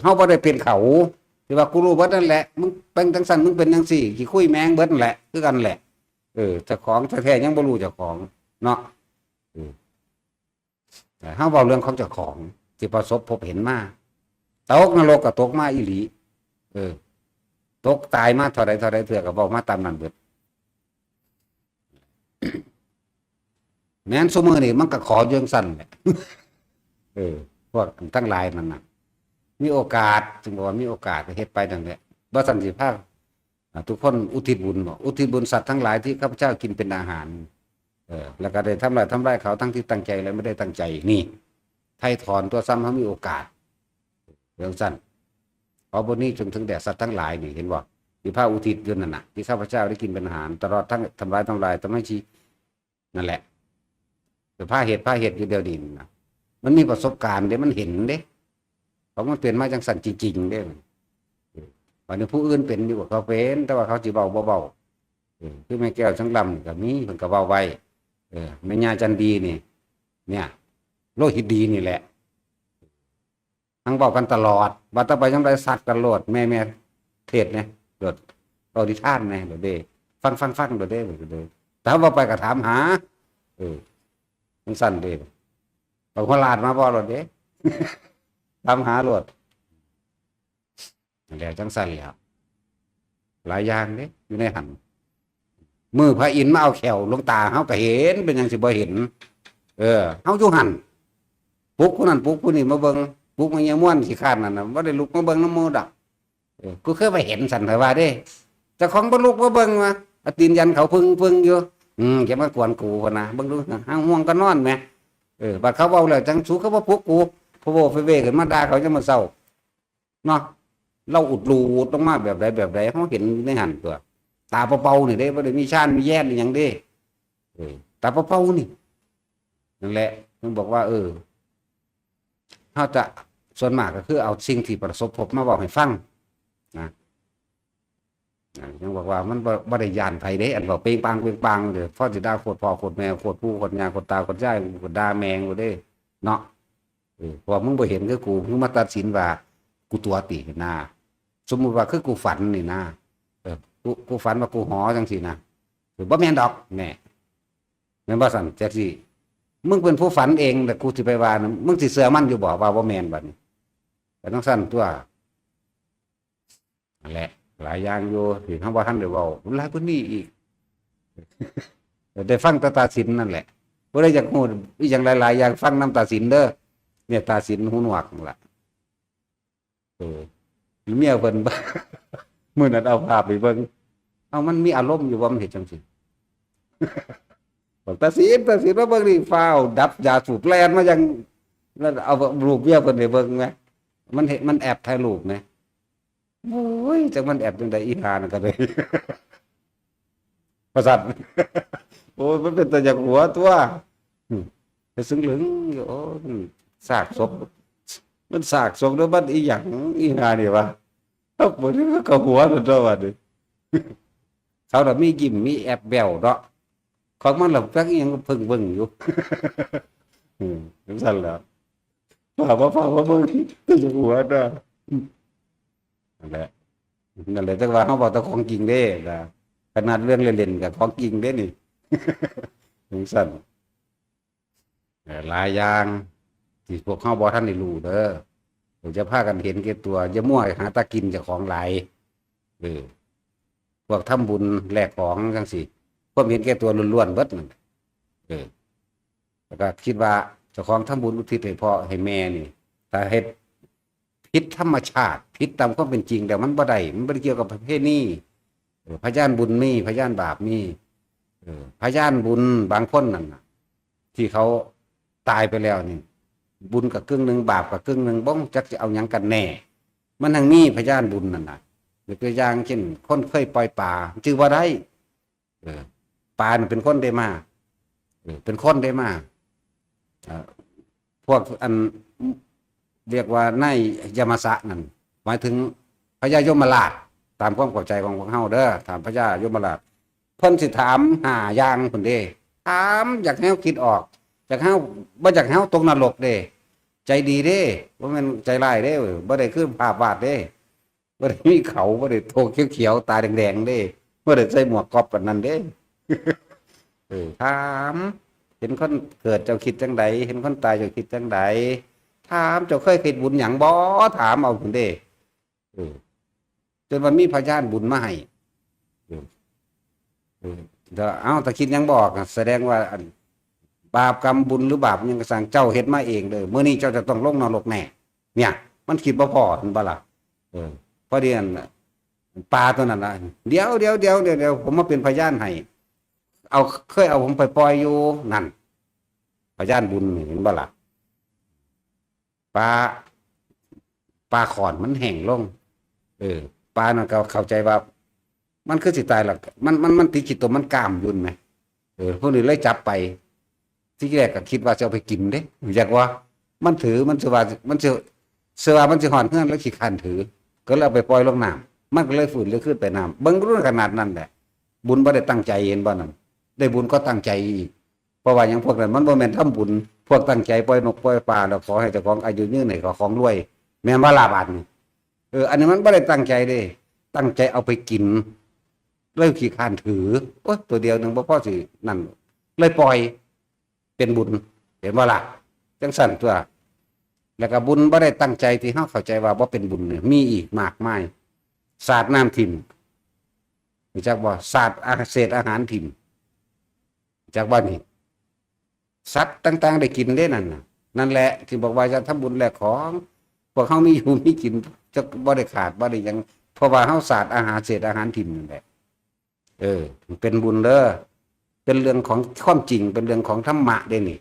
เขาบ่ได้เป็นเขาที่ว่ากูรู้เบิดนั่นแหละมึงเป็นจังซั่นมึงเป็นจังซี่ขี้คุยแมงเบิดนั่นแหละคือกันแหละเจ้าของแท้ๆยังบ่รู้เจ้าของเนาะแต่เฮาเว้าเรื่องของเจ้าของที่ประสบพบเห็นมาตกนรกก็ตกมาอีหลีตกตายมาเท่าใดเถื่อก็เว้ามาตามนั้นเบิดแม้นซุมื้อนี่มันก็ขออยู่จังซั่นแหละพวกทั้งหลายนั่นน่ะมีโอกาสจึงบอกว่ามีโอกาสก็เฮ็ดไปนั่นแหละบ่สันสิภาคทุกคนอุทิศบุญบ่อุทิศบุญสัตว์ทั้งหลายที่ข้าพเจ้ากินเป็นอาหารแล้วก็ได้ทำลายเขาทั้งที่ตั้งใจและไม่ได้ตั้งใจนี่ไถ่ถอนตัวซ้ำเขามีโอกาสเรื่องสั้นเพราะบนนี้จนถึงแด่สัตว์ทั้งหลายนี่เห็นบ่ที่พระอุทิศอยู่นั่นน่ะที่ข้าพเจ้าได้กินเป็นอาหารตลอดทั้งทำลายทำให้ชีนั่นแหละแต่พระเหตุอยู่เดียวดินนะมันมีประสบการณ์เด้มันเห็นเด้เพราะมันเป็นมาจังสันจริงๆเด้วันนี้ผู้อื่นเป็นอยู่กับเขาเป็นแต่ว่าเขาจีเบาเบาคือแม่แก้วช่างลำกับนี้เพิ่นก็เบาไว้แม่ย่าจันดีนี่เนี่ยโลหิตดีนี่แหละทั้งบอกกันตลอดว่าต่อไปยังได้สัตว์กันโลดแม่เทศเนี่ยโดดเราดิท่านเนี่ยโดดเด้ฟังโดดเด้แต่ว่าไปก็ถามหามันสั้นเด้บอกว่าลาดมาบ่โดดเด้ถามหาโลดแล้วจังสั้นแล้วหลายอย่างเด้อยู่ในหันมือพระอินทร์มาเอาแขวลงตาเฮาก็เห็นเป็นยังสิบ่เห็นเฮาอยู่หันปุ๊กผู้นั้นปุ๊กผู้นี้มาเบิ่งปุ๊กมันยังม่วนขี้คร้านนั่นน่ะบ่ได้ลุกมาเบิ่งน้ำมือดอกกูเคยไปเห็นสันเถอะว่าเด้เจ้าของบ่ลุกมาเบิ่งว่าตีนยันเขาพึ่งอยู่อย่ามากวนกูพุ่นน่ะเบิ่งดูหางห่วงก็นอนแหมบัดเขาเว้าแล้วจังสู้เขาบ่ปลุกกูพอโวไปเวขึ้นมาด่าเขาจะมาเศร้าเนาะเราอุดรูลงมาแบบใดเฮาเห็นในหันตัวตาเป่าๆนี่เด้บ่ได้มีชานมีแย่นหยังเด้ตาเป่าๆนี่นั่นแหละมันบอกว่าเฮาจะส่วนมากก็คือเอาสิ่งที่ประสบพบมาบอกให้ฟังนะยังบอกว่ามันบ่ได้ย่านไผเด้อันว่าเปงปังเด้อพ่อสิด่าโคตรพ่อโคตรแม่โคตรปู่โคตรย่าโคตรตาโคตรยายโคตรด่าแมงบ่เด้เนาะเพราะมึงบ่เห็นคือกูมึงมาตัดสินว่ากูตัวตินะสมมุติว่าคือกูฝันนี่นะกูฝันว่ากูหอจังซี่นะบ่แม่นดอกแน่แม่นบ่สั่นจังซี่มึงเป็นผู้ฝันเองแต่กูสิไปว่านะมึงสิเชื่อมั่นอยู่บ่ว่าบ่แม่นบัดนี้แต่ต้องสั่นตัวนั่นแหละหลายอย่างอยู่ที่เฮาบ่ทันได้เว้าหลายกว่านี้อีกได้ฟังตาสินนั่นแหละบ่ได้อยากฮู้อีหยังหลายๆอย่างฟังน้ำตาสินเด้อเนี่ยตาสินหูหนวกนั่นล่ะเมียเพิ่น มื้อนั้นเอาภาพไปเบิ่งเอามันมีอารมณ์อยู่ว่ามันเฮ็ดจังซี่ บอกตาสินมาเบิ่งนี่ฟ้าวดับยาสูบแล่นมายังแล้วเอารูปเมียเพิ่นให้เบิ่งแหมมันเห็นมันแอบถ่ายรูปแหม โอ้ยจังมันแอบจังไดอีหานั่นก็เลยประสาทโอ้ยมันเป็นตาจากหัวตัวอืมไปซึ้งเหลึงโอ้ยซากศพมันซากศพแล้วมันอีหยังอีหานี่วะเอ้าบ่ได้ก็หัวนั่นตัวว่าดิเขาน่ะมียิ้มมีแอบแบ้วเนาะของมันล่ะจักอีหยังเพิ่งเบิ่งอยู่จังซั่นแหล้วฝ่าว่าเบิ่งตาจากหัวเนาะนั่นแหละนั่นแหละจังว่าเฮาเว้าแต่ของจริงเด้นะขนาดเรื่องเล่นๆก็ของจริงเด้นี่จังซั่นหลายอย่างที่พวกเฮาบ่ทันได้รู้เด้อเดี๋ยวจะพากันเห็นแก่ตัวอย่ามั่วหาตากินเจ้าของหลายเออพวกทำบุญแลกของจังซี่ความเห็นแก่ตัวล้วนๆเบิดนั่นเออแล้วก็คิดว่าเจ้าของทำบุญอุทิศให้พ่อให้แม่นี่ถ้าเฮ็ดผิดธรรมชาติผิดตามความเป็นจริงแต่มันบ่ได้มันบ่ได้เกี่ยวกับประเพณีพยานบุญมีพยานบาปมีพยานบุญบางคนนั่นน่ะที่เขาตายไปแล้วนี่บุญกับครึ่งหนึ่งบาปกับครึ่งหนึ่งบ้องจักจะเอาหยังกันแน่มันทั้งมีพยานบุญนั่นน่ะยกตัวอย่างเช่นคนเคยปล่อยปลาจื่อว่าได้ปลาเป็นคนได้มาเป็นคนได้มาพวกอันเรียกว่าในยมสะนั่นหมายถึงพญายมราชตามความเข้าใจของพวกเฮาเด้อถามพญายมราชเพิ่นสิถามหาอย่างเพิ่นเด้ถามอยากให้เฮาคิดออกอยากให้เฮาบ่อยากให้เฮาตกนรกเด้ใจดีเด้บ่แม่นใจร้ายเด้บ่ได้คือภาพวาดเด้บ่ได้มีเขาบ่ได้โทเขียวๆตาแดงๆเด้บ่ได้ใส่หมวกก๊อปปานนั้นเด้ถามเห็นคนเกิดเจ้าคิดจังใดเห็นคนตายเจ้าคิดจังใดถามเจ้าเคยคิดบุญหยังบ่ถามเอาพุ่นเด้จนว่ามีพยานบุญมาให้ถ้าคิดหยังบอกแสดงว่าบาปกรรมบุญหรือบาปยังกระสังเจ้าเฮ็ดมาเองเลยมื้อนี้เจ้าจะต้องลงนรกแน่เนี่ยมันคิดบ่พอเห็นบ่ล่ะพอดีนั่นปลาตัวนั้นน่ะเดี๋ยวผมมาเป็นพยานให้เคยเอาผมไปปล่อยอยู่นั่นพยานบุญเห็นบ่ล่ะปลาขอนมันแห้งลงปลานั่นก็เข้าใจว่ามันคือสิตายหรอกมันติดจิตตัวมันกล้ามยุ่นไหมพวกนี้เลยจับไปที่แรกก็คิดว่าจะเอาไปกินเด้อยากว่ามันถือมันสิว่ามันสิหอนเพื่อนแล้วขี้คันถือก็เลยเอาไปปล่อยลงน้ำมันก็เลยฝืนเลยขึ้นไปน้ำเบิ่งรุ่นขนาดนั้นแหละบุญบ่ได้ตั้งใจเห็นบ่นั่นได้บุญก็ตั้งใจอีกเพราะว่าอย่างพวกนั้นมันบ่แม่นทำบุญพวกตั้งใจปล่อยนกปล่อยปลาแล้วขอให้เจ้าของอายุยืนให้ของรวยแม่นบ่ล่ะบาดนี้อันนี้มันไม่ได้ตั้งใจเด้ตั้งใจเอาไปกินเลยขี้คานถือโอ๊ยตัวเดียวหนึ่งบ่พอสินั่นเลยปล่อยเป็นบุญเห็นบ่ล่ะจังสั่นตัวแล้วก็บุญบ่ได้ตั้งใจที่เฮาเข้าใจว่าบ่เป็นบุญเนี่ยมีอีกมากมายสาดน้ำทิ่มรู้จักบ่สาดเศษอาหารทิ่มรู้จักบ่นี่สัตว์ต่างๆได้กินได้นั่นแหละที่บอกว่าจะทำบุญแลกของพวกเฮามีอยู่มีกินจะบ่ได้ขาดบ่ได้ยังเพราะว่าเฮาสาดอาหารเศษอาหารถิ่นนั่นแหละเป็นบุญเด้อเป็นเรื่องของความจริงเป็นเรื่องของธรรมะเด้นี่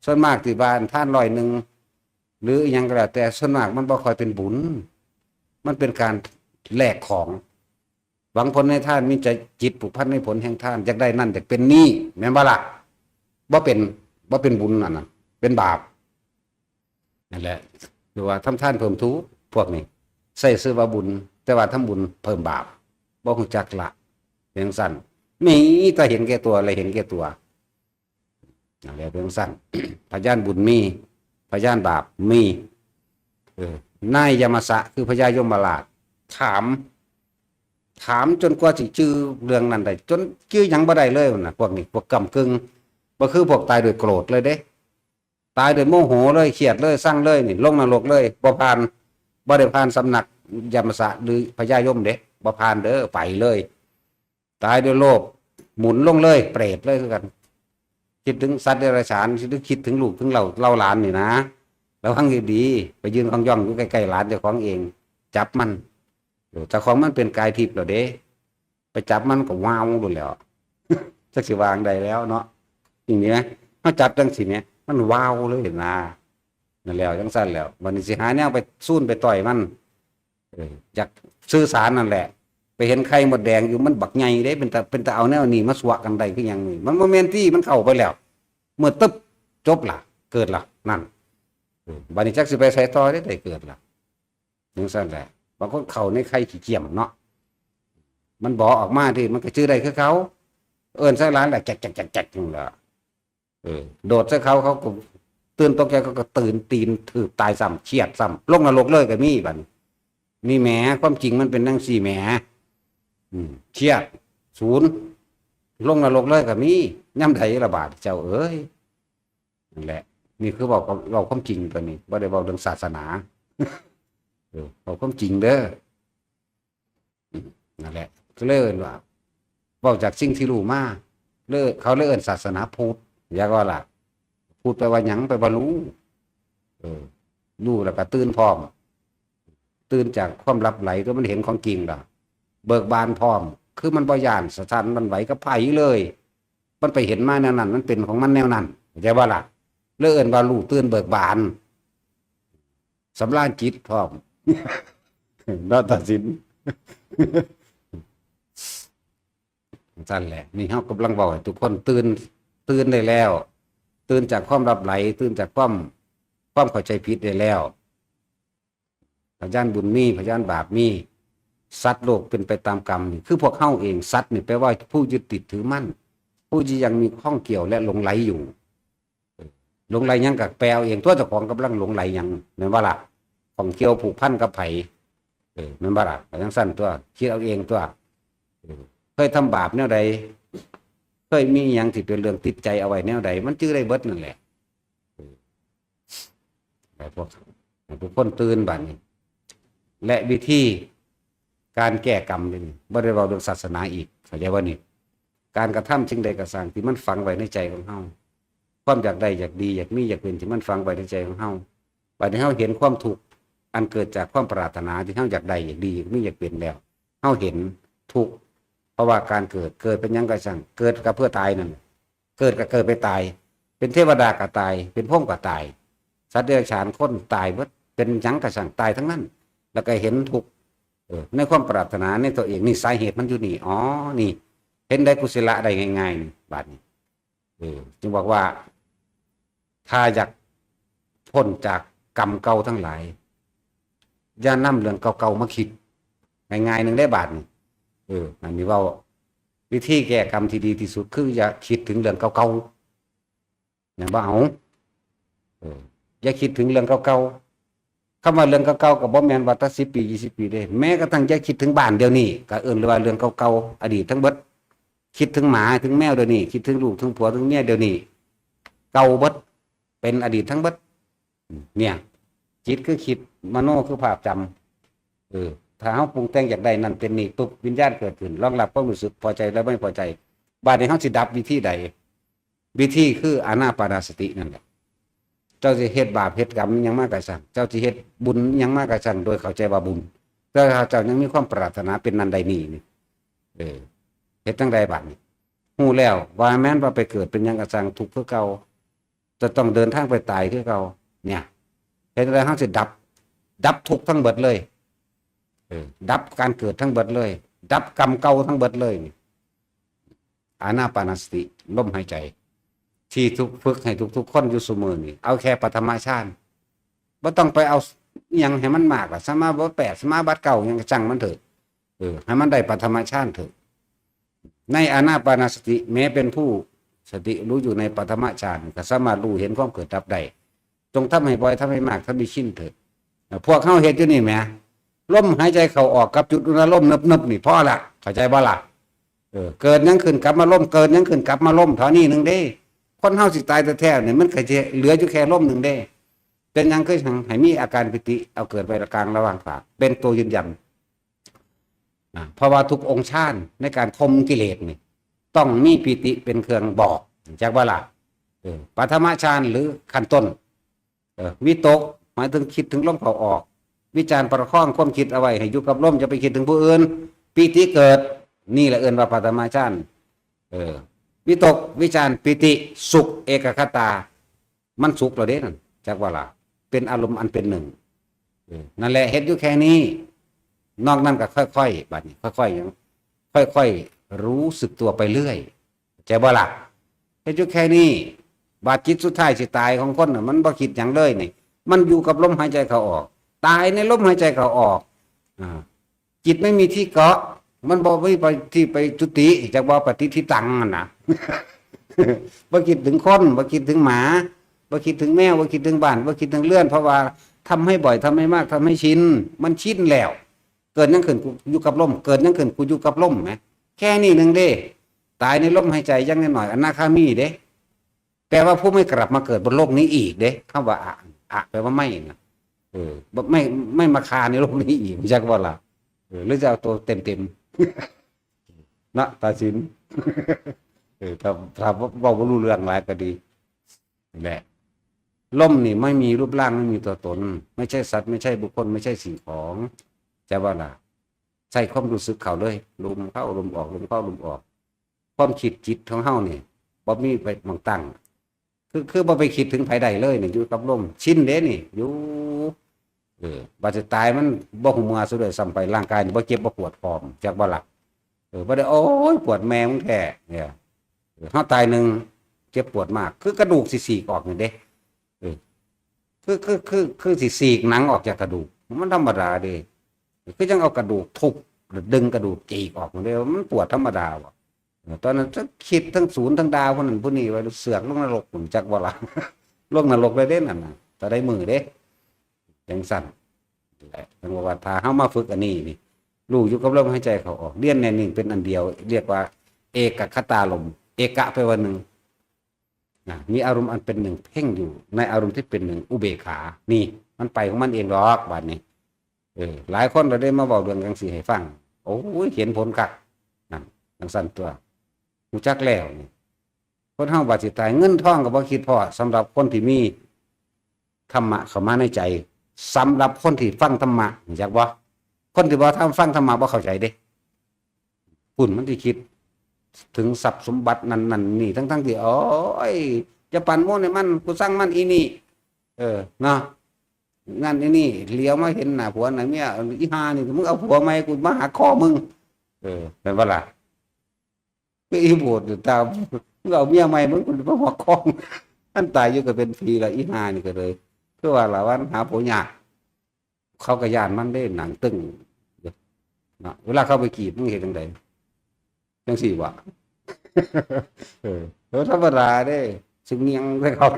ส่วนมากที่บ้านท่าน100หรืออีหยังก็แล้วแต่ส่วนมากมันบ่ค่อยเป็นบุญมันเป็นการแลกของหวังผลในท่านมีใจจิตผูกพันในผลแห่งท่านอยากได้นั่นอยากเป็นนี่แม่นบ่ล่ะบ่เป็นบุญนั่นน่ะเป็นบาปนั่นแหละคือว่าทำท่านเพิ่มทุกพวกนี้ใส่ซื้อว่าบุญแต่ว่าทำบุญเพิ่มบาปบ่ฮู้จักละเป็นสั้นมีแต่เห็นแก่ตัวอะไรเห็นแก่ตัวนั่นแหละเป็นสั้น พยานบุญมีพยานบาปมีนายยมสะคือพญายมราชถามจนกว่าสิชื่อเรื่องนั้นได้จนชื่อหยังบ่ได้เลยน่ะพวกนี้พวกกำกึ่งบ่คือพวกตายโดยโกรธเลยเด้ตายโดยโมโหเลยเครียดเลยสั่งเลยนี่ลงนรกเลยบ่ได้ผ่านสำนักยมสะหรือพญายมเด้บ่ผ่านเด้อไปเลยตายโดยโลภหมุนลงเลยเปรตเลยคือกันคิดถึงสัตว์เดรัจฉานคิดถึงลูกถึงเราหลานนี่นะระวังให้ดีไปยืนย่องอยู่ใกล้ๆหลานเจ้าของเองจับมันเจ้าของมันเป็นกายทิพย์แล้วเด้ไปจับมันก็ว้าวดูแล้วจักสิวางได้แล้วเนาะอย่างนี้นะเฮาจับจังสิเนี่ยมันว้าวเลยนะนั่นแล้วจังซั่นแล้ววันนี้สิหาแนวไปสู้ไปต่อยมัน อยากสื่อสารนั่นแหละไปเห็นไข่มดแดงอยู่มันบักใหญ่เด้เป็นตาเอาแนวนี้มาสวะกันได้คือหยังนี่มันโมเมนต์ที่มันเข้าไปแล้วเมื่อตึ๊บจบล่ะเกิดล่ะนั่นบัดนี้จักสิไปใส่ต่อได้เกิดล่ะจังซั่นแหละบางคนเข้าในไข่ขี้เกียจเนาะมันบ่ออกมาที่มันก็ชื่อได้คือเขาเอิ้นใส่ร้านแหละแจ๊กๆๆๆนั่นล่ะโดดใส่เขาก็ตื่นตกใจเขาก็ตื่นตีนถือตายซ้ำเครียดซ้ำลงนรกเลยก็มีบัดนี้นี่แหมความจริงมันเป็นจังซี่แหมเครียดศูนย์ลงนรกเลยก็มีย่ำใดระบาดเจ้าเอ้ยนั่นแหละนี่คือบอกเราความจริงตัวนี้บ่ได้บอกเรื่องศาสนาเราความจริงเด้อนั่นแหละก็เลยว่าบอกจากสิ่งที่รู้มาเขาเลยเอิ้นศาสนาพุทธอย่าก็ล่ะพูดไปว่าหยังไปว่ารู้รู้แล้วก็ตื่นพร้อมตื่นจากความลับไหลตัวมันเห็นของจริงล่ะเบิกบานพร้อมคือมันบ่ย่านสะท้านมันไหวกับไผเลยมันไปเห็นมาแนวนั้นมันเป็นของมันแนวนั้นเข้าใจบ่ล่ะเลื่อนว่ารู้ตื่นเบิกบานสำราญจิตพร้อมน่าตัดสินนั่นแหละนี่เฮากำลังบอกให้ทุกคนตื่นได้แล้วตื่นจากความลับไหลตื่นจากความเข้าใจผิดได้แล้วพยานบุญมีพยานบาปมีสัตว์โลกเป็นไปตามกรรมนี่คือพวกเฮาเองสัตว์นี่แปลว่าผู้ยึดติดถือมั่นผู้ที่ยังมีข้องเกี่ยวและหลงไหลอยู่หลงไหลยังกับแปลเองตัวเจ้าของกำลังหลงไหลยังแม่นว่าล่ะของเกี่ยวผูกพันกับไผแม่นว่าล่ะจังซั่นตัวคิดเอาเองตัวเคยทำบาปแนวใดเคยมีหยังที่เป็นเรื่องติดใจเอาไว้แนวใดมันจื้อได้เบิดนั่นแหละแต่พวกทุกคนตื่นบัดนี้และวิธีการแก้กรรมนี่บ่ได้เว้าเรื่องศาสนาอีกเข้าใจว่านี่การกระทำสิ่งใดก็สร้างที่มันฝังไว้ในใจของเฮาความอยากได้อยากดีอยากมีอยากเป็นที่มันฝังไว้ในใจของเฮาบัดนี้เฮาเห็นความทุกข์อันเกิดจากความปรารถนาที่เฮาอยากได้อยากดีอยากมีอยากเป็นแล้วเฮาเห็นทุกข์เพราะว่าการเกิดเป็นหยังก็ช่างเกิดก็เพื่อตายนั่นเกิดก็เกิดไปตายเป็นเทวดาก็ตายเป็นพรหมก็ตายสัตว์เดรัจฉานคนตายเบิดเป็นหยังก็ช่างตายทั้งนั้นแล้วก็เห็นทุกข์ในความปรารถนาในตัวเองนี่สาเหตุมันอยู่นี่อ๋อนี่เห็นได้กุศลได้ง่ายๆนี่บาดนี้จึงบอกว่าถ้าอยากพ้นจากกรรมเก่าทั้งหลายอย่านำเรื่องเก่าๆมาคิดง่ายๆนึงได้บาดนี้อันนี้ว่าวิธีแก้กรรมที่ดีที่สุดคืออย่าคิดถึงเรื่องเก่าๆอย่างว่าเอาอย่าคิดถึงเรื่องเก่าๆคำว่าเรื่องเก่าๆกับบ่แม่นว่าตั้ง10 ปี20 ปีได้แม้กระทั่งอย่าคิดถึงบ้านเดี๋ยวนี้ก็เลยว่าเรื่องเก่าๆอดีตทั้งเบิดคิดถึงหมาถึงแมวเดี๋ยวนี้คิดถึงลูกถึงผัวถึงเมียเดี๋ยวนี้เก่าเบิดเป็นอดีตทั้งเบิดเนี่ยจิตคือคิดมโนคือภาพจำถ้าเฮาปรุงแต่งอยากได้นั่นเป็นนี่ปุ๊บวิญญาณเกิดขึ้นรองรับความรู้สึกพอใจและไม่พอใจบาดนี้เฮาสิดับวิธีใดวิธีคืออานาปานสตินั่นแหละเจ้าสิเฮ็ดบาปเฮ็ดกรรมยังมากกะสั่งเจ้าสิเฮ็ดบุญยังมากกะสั่งโดยเข้าใจว่าบุญแต่ถ้าเจ้ายังมีความปรารถนาเป็นนันใดนี่เฮ็ดจังใดบัดนี้ฮู้แล้วว่าแม้นว่าไปเกิดเป็นหยังกะสั่งทุกข์คือเก่าจะต้องเดินทางไปตายคือเก่าเนี่ยเฮ็ดจังได๋เฮาสิดับทุกข์ทั้งเบิดเลยดับการเกิดทั้งเบิดเลยดับกรรมเก่าทั้งเบิดเลยอานาปานสติลมหายใจที่ทุกฝึกให้ทุกคนอยู่เสมอนี่เอาแค่ปฐมฌานบ่ต้องไปเอาหยังให้มันมากล่ะสมาบัติ8สมาบัติ9หยังจังมันเถิดให้มันได้ปฐมฌานเถิดในอานาปานสติแม้เป็นผู้สติรู้อยู่ในปฐมฌานก็สามารถรู้เห็นความเกิดดับได้จงทำให้บ่อยทำให้มากทำให้ชินเถิดพวกเฮาเฮ็ดอยู่นี่แหมลมหายใจเข้าออกกับจุดอุณหภูมินึบๆนี่พอละเข้าใจบ่ล่ะเกิดยังขึ้นกลับมาลมเกิดยังขึ้นกลับมาลมเท่านี้นึงเด้คนเฮาสิตายแท้ๆเนี่ยมันก็จะเหลืออยู่แค่ลมนึงเด้เป็นยังคือให้มีอาการปิติเอาเกิดไว้กลางระหว่างฝากเป็นตัวยืนยันเพราะว่าทุกองค์ฌานในการข่มกิเลสนี่ต้องมีปิติเป็นเครื่องบอกจักบ่ล่ะปฐมฌานหรือขั้นต้นวิตกหมายถึงคิดถึงลมเข้าออกวิจารณ์ประคองความคิดเอาไว้ให้อยู่กับลมจะไปคิดถึงผู้อื่นปิติเกิดนี่แหละเอิ้นว่าปฐมฌานวิตกวิจารณ์ปิติสุขเอกคตามันสุขแล้วเด้นั่นจักว่าล่ะเป็นอารมณ์อันเป็นหนึ่งนั่นแหละเฮ็ดอยู่แค่นี้ นอกนั้นก็ค่อยๆบัดนี้ค่อยๆยังค่อยๆรู้สึกตัวไปเรื่อยใจบ่ล่ะแค่จุดแค่นี้บาดจิตสุดท้ายสิตายของคนน่ะมันบ่คิดหยังเลยนี่มันอยู่กับลมหายใจเข้าออกตายในลมหายใจเข้าออกจิตไม่มีที่เกาะมันบ่ไปที่ไปจุติจากบ่ปฏิทิตังนั่นน่ะ บ่คิดถึงคนบ่คิดถึงหมาบ่คิดถึงแมวบ่คิดถึงบ้านบ่คิดถึงเลื่อนเพราะว่าทำให้บ่อยทำให้มากทำให้ชินมันชินแล้วเกิดยังขึ้นกูอยู่กับลมเกิดยังขึ้นกูอยู่กับลมไหมแค่นี้นึงเด้ตายในลมหายใจยังหน่อยอนาคามีเด้แปลว่าผู้ไม่กลับมาเกิดบนโลกนี้อีกเด้คำว่าอะแปลว่าไม่นะไม่มาคาในโลกนี้อีกจักว่าล่ะหรือจะเอาตัวเต็มนะตาสินถ้าบอกว่ารู้เรื่องหลายก็ดีแหละล่มนี่ไม่มีรูปร่างไม่มีตัวตนไม่ใช่สัตว์ไม่ใช่บุคคลไม่ใช่สิ่งของจะว่าล่ะใส่ความรู้สึกเขาเลยลมเข้าลมออกลมเข้าลมออกความคิดจิตของเฮานี่บ่มีไปมองตั้งคือบ่ไปคิดถึงภายใดเลยนี่อยู่กับลมชินเด้นี่อยู่บัดจะตายมันบ่หูเมื่อซะด้วยซ้ำไปร่างกายนี่บ่เจ็บบ่ปวดพร้อมจักบ่ล่ะบ่ได้โอ้ยปวดแม่มึงแท้เนี่ยเฮาตายหนึ่งเจ็บปวดมากคือกระดูกสิฉีกออกนี่เด้คือสิฉีกหนังออกจากกระดูกมันธรรมดาเด้คือจังเอากระดูกทุบหรือดึงกระดูกจีกออกเด้มันปวดธรรมดาบ่ตอนนั้นจะคิดทั้งศูนย์ทั้งดาวคนนั้นผู้นี้ไว้เสือกลงนรกผมจักบ่ล่ะลงนรกได้เด้นั่นน่ะจะได้มือเด้จังสั่นแหละจังว่าถ้าเฮามาฝึกอันนี้นี่รู้อยู่กับลมหายใจเข้าออกเรียนแน่นิ่งเป็นอันเดียวเรียกว่าเอกคตาลมเอกะแปลว่าหนึ่งมีอารมณ์อันเป็นหนึ่งเพ่งอยู่ในอารมณ์ที่เป็นหนึ่งอุเบกขานี่มันไปของมันเองหรอกบัดนี้หลายคนเราได้มาบอกเรื่องจังซี่ให้ฟังโอ้ยเห็นผลคักนั่นจังสั่นตัวรู้จักแล้วนี่คนเฮาบาดสิตายเงินทองก็บ่คิดพอสำหรับคนที่มีธรรมะเข้ามาในใจสำหรับคนที่ฟังธรรมะอยากบ่คนที่บ่ฟังธรรมะบ่เข้าใจเด้ปุ่นมันสิคิดถึงทรัพย์สมบัตินั่นนี่ทั้งที่โอ้ยจะปั่นโม่ให้มันกูสั่งมันอีนี่เนาะงั้นอีนี่เลี้ยวมาเห็นหน้าผัวหน้าเมียอีห่านี่มึงเอาผัวมาให้กูมาหาข้อมึงเป็นว่าล่ะไปอีโบดตามมึงเอาเมียใหม่มึงกูมาหัวข้องท่านตายอยู่ก็เป็นปีละอีห่านี่ก็เลยเพื่อว่าล่ะว่าหาผัวยากเขาก็ย่านมันได้หนังตึงเนาะเวลาเข้าไปกีบมึงเห็นจังไดจังสี่วะธรรมดาเด้ซึ่งเงียงใส่เขา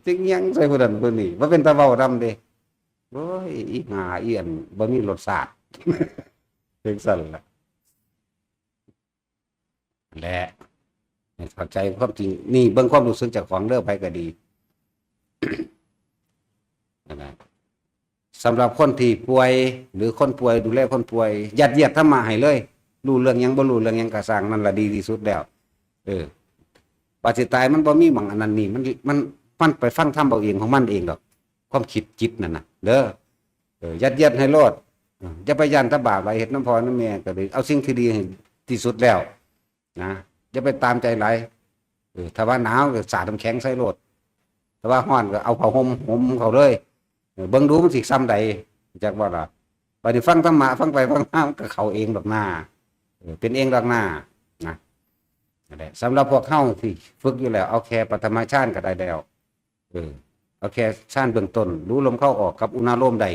ซึ่งเงียงใส่คนนั้นคนนี้ว่าเป็นตะเบาดำเด้โอ้ยอีหาเอียนบ่มีรสชาติเพียงสั่นละและเข้าใจความจริงนี่เบิ่งความรู้สึกจากของเด้อไปก็ดีนะสำหรับคนที่ป่วยหรือคนป่วยดูแลคนป่วยยัดเยียดธรรมะให้เลยรู้เรื่องยังบ่รู้เรื่องยังกระสร้างนั่นละดีที่สุดแล้วปัจจิตายมันบ่มีหม่องอันนั้นนี่มันไปฟังธรรมเอาเองของมันเองดอกความคิดจิตนั่นน่ะเด้อยัดเยียดให้โลดจะไปยันตะบาปไปเฮ็ดน้ำพอน้ำแม่ก็เลยเอาสิ่งที่ดีให้ที่สุดแล้วนะจะไปตามใจหลายถ้าว่าหนาวก็สาดน้ำแข็งใส่โลดถ้าว่าร้อนก็เอาผ้าห่มเขาเลยเบิ่งดูมันสิซ้ำใดจักว่าล่ะไปฟังธรรมะฟังไปฟังมามันก็เข้าเองดอกหน้าเป็นเองดอกหน้านะสำหรับพวกเข้าที่ฝึกอยู่แล้วเอาแค่ปฐมฌานก็ได้แล้วเอาแค่ฌานเบื้องต้นรู้ลมเข้าออกกับอุณาโลมใด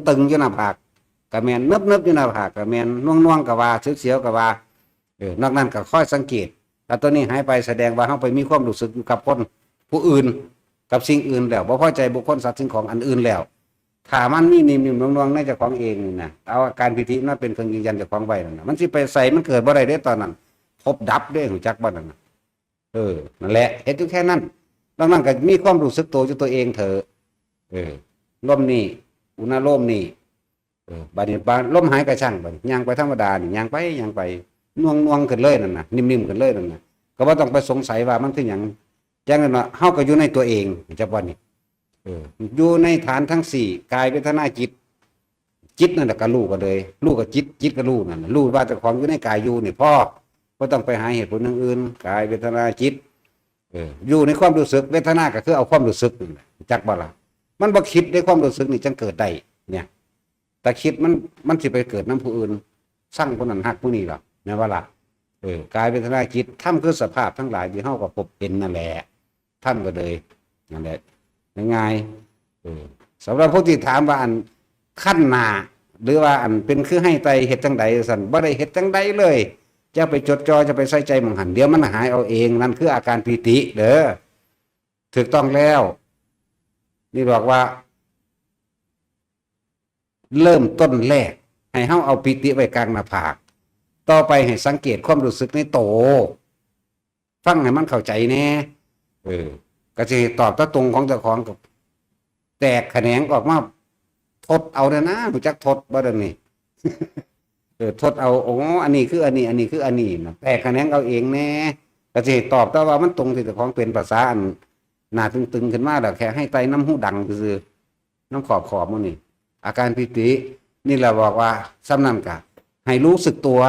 ตึงอยู่หน้าผากกะแมนเนิบอยู่หน้าผากกะแมนน่วงกะว่าเสียวกะว่านอกนั้นก็ค่อยสังเกตถ้าตัวนี้หายไปแสดงว่าเข้าไปมีความรู้สึกอยู่กับคนผู้อื่นกับสิ่งอื่นแล้วบ่พอใจบุคคลสัตว์สิ่งของอันอื่นแล้วถ้ามันมีนิ่มๆน่วงๆในเจ้าของเองนี่นะเอาอาการพิธีนั้นเป็นเครื่องยืนยันเจ้าของไว้นั่นน่ะมันสิไปใส่มันเกิดบ่ได้เด้ตอนนั้นพบดับเด้หูจักบ่นั่นน่ะนั่นแหละเฮ็ดอยู่แค่นั้นดังนั้นก็มีความรู้สึกตัวอยู่ตัวเองเถอะลมนี่อุณหภูมินี่บัดนี้ลมหายก็ช่างบัดย่างไปธรรมดานี่ย่างไปน่วงขึ้นเลยนั่นน่ะนิ่มๆขึ้นเลยนั่นน่ะก็บ่ต้องไปสงสัยว่ามันคือหยังจังนั้นว่าเฮาก็อยู่ในตัวเองจักว่านี่อยู่ในฐานทั้งสี่กายเวทนาจิตนั่นแหละก็รู้ก็เลยรู้กับจิตก็รู้นั่นรู้ว่าแต่ของอยู่ในกายอยู่นี่พ่อก็ต้องไปหาเหตุผลอื่นกายเวทนาจิตอยู่ในความรู้สึกเวทนาก็คือเอาความรู้สึกจักบ่ล่ะมันบ่คิดในความรู้สึกนี่จังเกิดได้เนี่ย แต่คิดมันสิไปเกิดน้ำผู้อื่นสร้างคนนั้นหักผู้นี้หรอแม่ว่าล่ะกายเวทนาจิตธรรมคือสภาพทั้งหลายที่เฮาก็พบเห็นนั่นแหละท่านก็เลยนั่นแหละง่ายๆสำหรับผู้ที่ถามว่าอันขั้นหน้าหรือว่าอันเป็นคือให้ไตเฮ็ดจังใดสั่นบ่ได้เฮ็ดจังใดเลยจะไปจดจ่อจะไปใส่ใจมังหันเดี๋ยวมันหายเอาเองนั่นคืออาการปีติเด้อถูกต้องแล้วนี่บอกว่าเริ่มต้นแรกให้เฮาเอาปิติไว้กลางหน้าผากต่อไปให้สังเกตความรู้สึกในโตฟังให้มันเข้าใจแน่ก็จะตอบตรงของเจ้าของกับแตกแขนงออกมาทดเอาเนี่ยนะรู้จักทดบ่ดังนี้ทดเอาโอ้อันนี้คืออันนี้อันนี้คืออันนี้นะแตกแขนงเอาเองแน่ก็จะตอบแต่ว่ามันตรงที่เจ้าของเป็นภาษาอันหน้าตึงๆขึ้นมาแล้วแค่ให้ไตน้ำหูดังคือน้ำขอบมันนี่อาการปิตินี่แหละบอกว่าสำนันกะให้รู้สึกตัว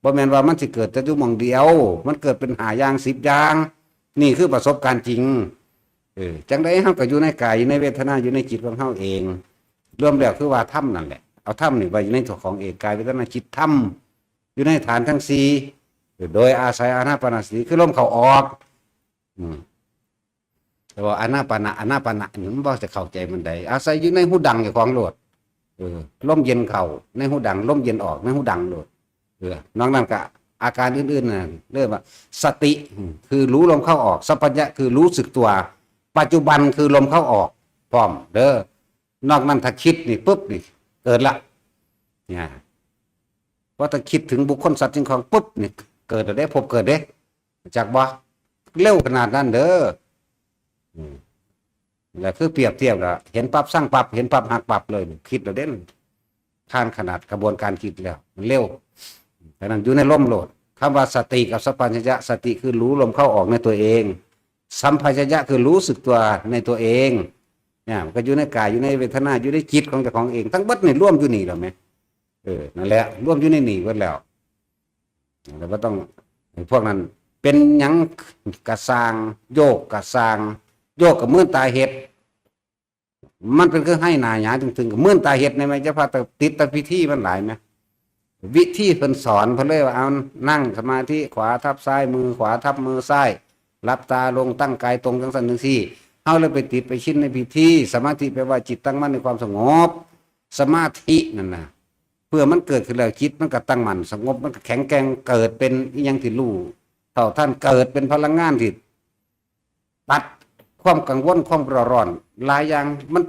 บ่แม่นว่ามันสิเกิดแต่อยู่หม่องเดียวมันเกิดเป็น5อย่าง10อย่างนี่คือประสบการณ์จริงจังได๋เฮาก็อยู่ในกายอยู่ในเวทนาอยู่ในจิตของเฮาเองรวมแล้วคือว่าธรรมนั่นแหละเอาธรรมนี่ไว้อยู่ในตัวของเองกายเวทนาจิตธรรมอยู่ในฐานทั้ง4โดยอาศัยอานาปานสติคือลมเข้าออกแต่ว่าอานาปานนี่มันบ่จะเข้าใจมันได้อาศัยอยู่ในหูดังเจ้าของโลดลมเย็นเข้าในหูดังลมเย็นออกในหูดังโลดนอกนั้นก็อาการอื่นๆน่ะเรียกว่าสติคือรู้ลมเข้าออกสัพพัญญะคือรู้สึกตัวปัจจุบันคือลมเข้าออกพร้อมเด้อนอกนั้นถ้าคิดนี่ปุ๊บนี่เกิดละเนี่ยเพราะถ้าคิดถึงบุคคลสัตว์สิ่งของปุ๊บนี่เกิดได้พบเกิดเด้จากบ่เร็วขนาดนั้นเด้อแล้วคือเปรียบเทียบแล้วเห็นปั๊บสร้างปั๊บเห็นปั๊บหักปั๊บเลยคิดแล้วเด่นผ่านขนาดกระบวนการคิดแล้วมันเร็วแต่นั้นอยู่ในลมโหลดคำว่าสติกับสัมปชัญญะสติคือรู้ลมเข้าออกในตัวเองสัมปชัญญะคือรู้สึกตัวในตัวเองเนี่ยมันก็อยู่ในกายอยู่ในเวทนาอยู่ในจิตของเจ้าของเองทั้งบัดนี่ร่วมอยู่นี่แล้วไหมนั่นแหละร่วมอยู่ในนี่หมดแล้วแต่ว่าต้องพวกนั้นเป็นหยังกระสางโยกกระสางโยกกับมื่นตาเห็ดมันเป็นเครื่องให้หนาหยาถึงกับมื่นตาเห็ดในไหมจะพาติดตะพิธีมันหลายไหมวิธีเพิ่นสอนเพิ่นเลยว่าเอานั่งสมาธิขวาทับซ้ายมือขวาทับมือซ้ายหลับตาลงตั้งกายตรงจังสันจังซี่เฮาเลยไปติดไปชินในพิธีสมาธิแปลว่าจิตตั้งมั่นในความสงบสมาธินั่นนะเพื่อมันเกิดขึ้นแล้วจิตมันก็ตั้งมั่นสงบมันก็แข็งแกร่งเกิดเป็นอีหยังที่รู้เท่าท่านเกิดเป็นพลังงานที่ตัดความกังวลความร้อนหลายอย่างมัน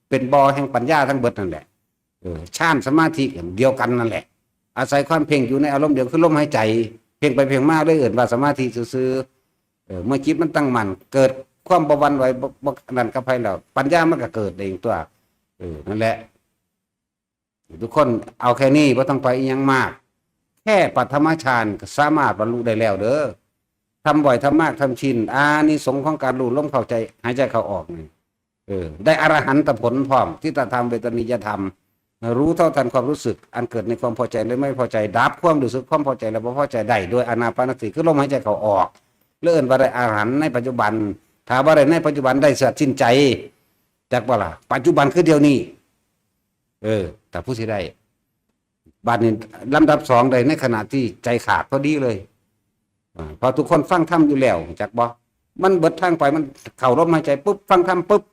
เป็นบ่อแห่งปัญญาทั้งเบิดนั่นแหละฌานสมาธิเดียวกันนั่นแหละอาศัยความเพ่งอยู่ในอารมณ์เดียวคือลมหายใจเพ่งไปเพ่งมาเลยว่าสมาธิซื่อเมื่อจิตมันตั้งมั่นเกิดความบวันไหวบนั่นกับไผแล้วปัญญามันก็เกิดเองตัวนั่นแหละทุกคนเอาแค่นี้บ่ต้องไปอีหยังมากแค่ปัฐมฌานก็สามารถบรรลุได้แล้วเด้อทำบ่อยทำมากทำชินอานิสงส์ของการรู้ลมเข้าใจหายใจเข้าออกนี่ได้อรหันตผลพร้อมที่ตธรรมเวทนิยธรรมรู้เท่าทันความรู้สึกอันเกิดในความพอใจหรือไม่พอใจดับความรู้สึกความพอใจและไม่พอใจได้โดยอานาปานสติคือลมหายใจเข้าออกเลื่อนว่าได้อรหันต์ในปัจจุบันถ้าว่าได้ในปัจจุบันได้เสียสิ้นใจจากว่าล่ะปัจจุบันคือเดียวนี้แต่ผู้ที่ได้บัดนี้ลำดับ2ได้ในขณะที่ใจขาดพอดีเลยพอทุกคนฟังธรรมอยู่แล้วจากบ่มันเบิดทางไปมันเข้าลมหายใจปุ๊บฟังธรรมปุ๊บ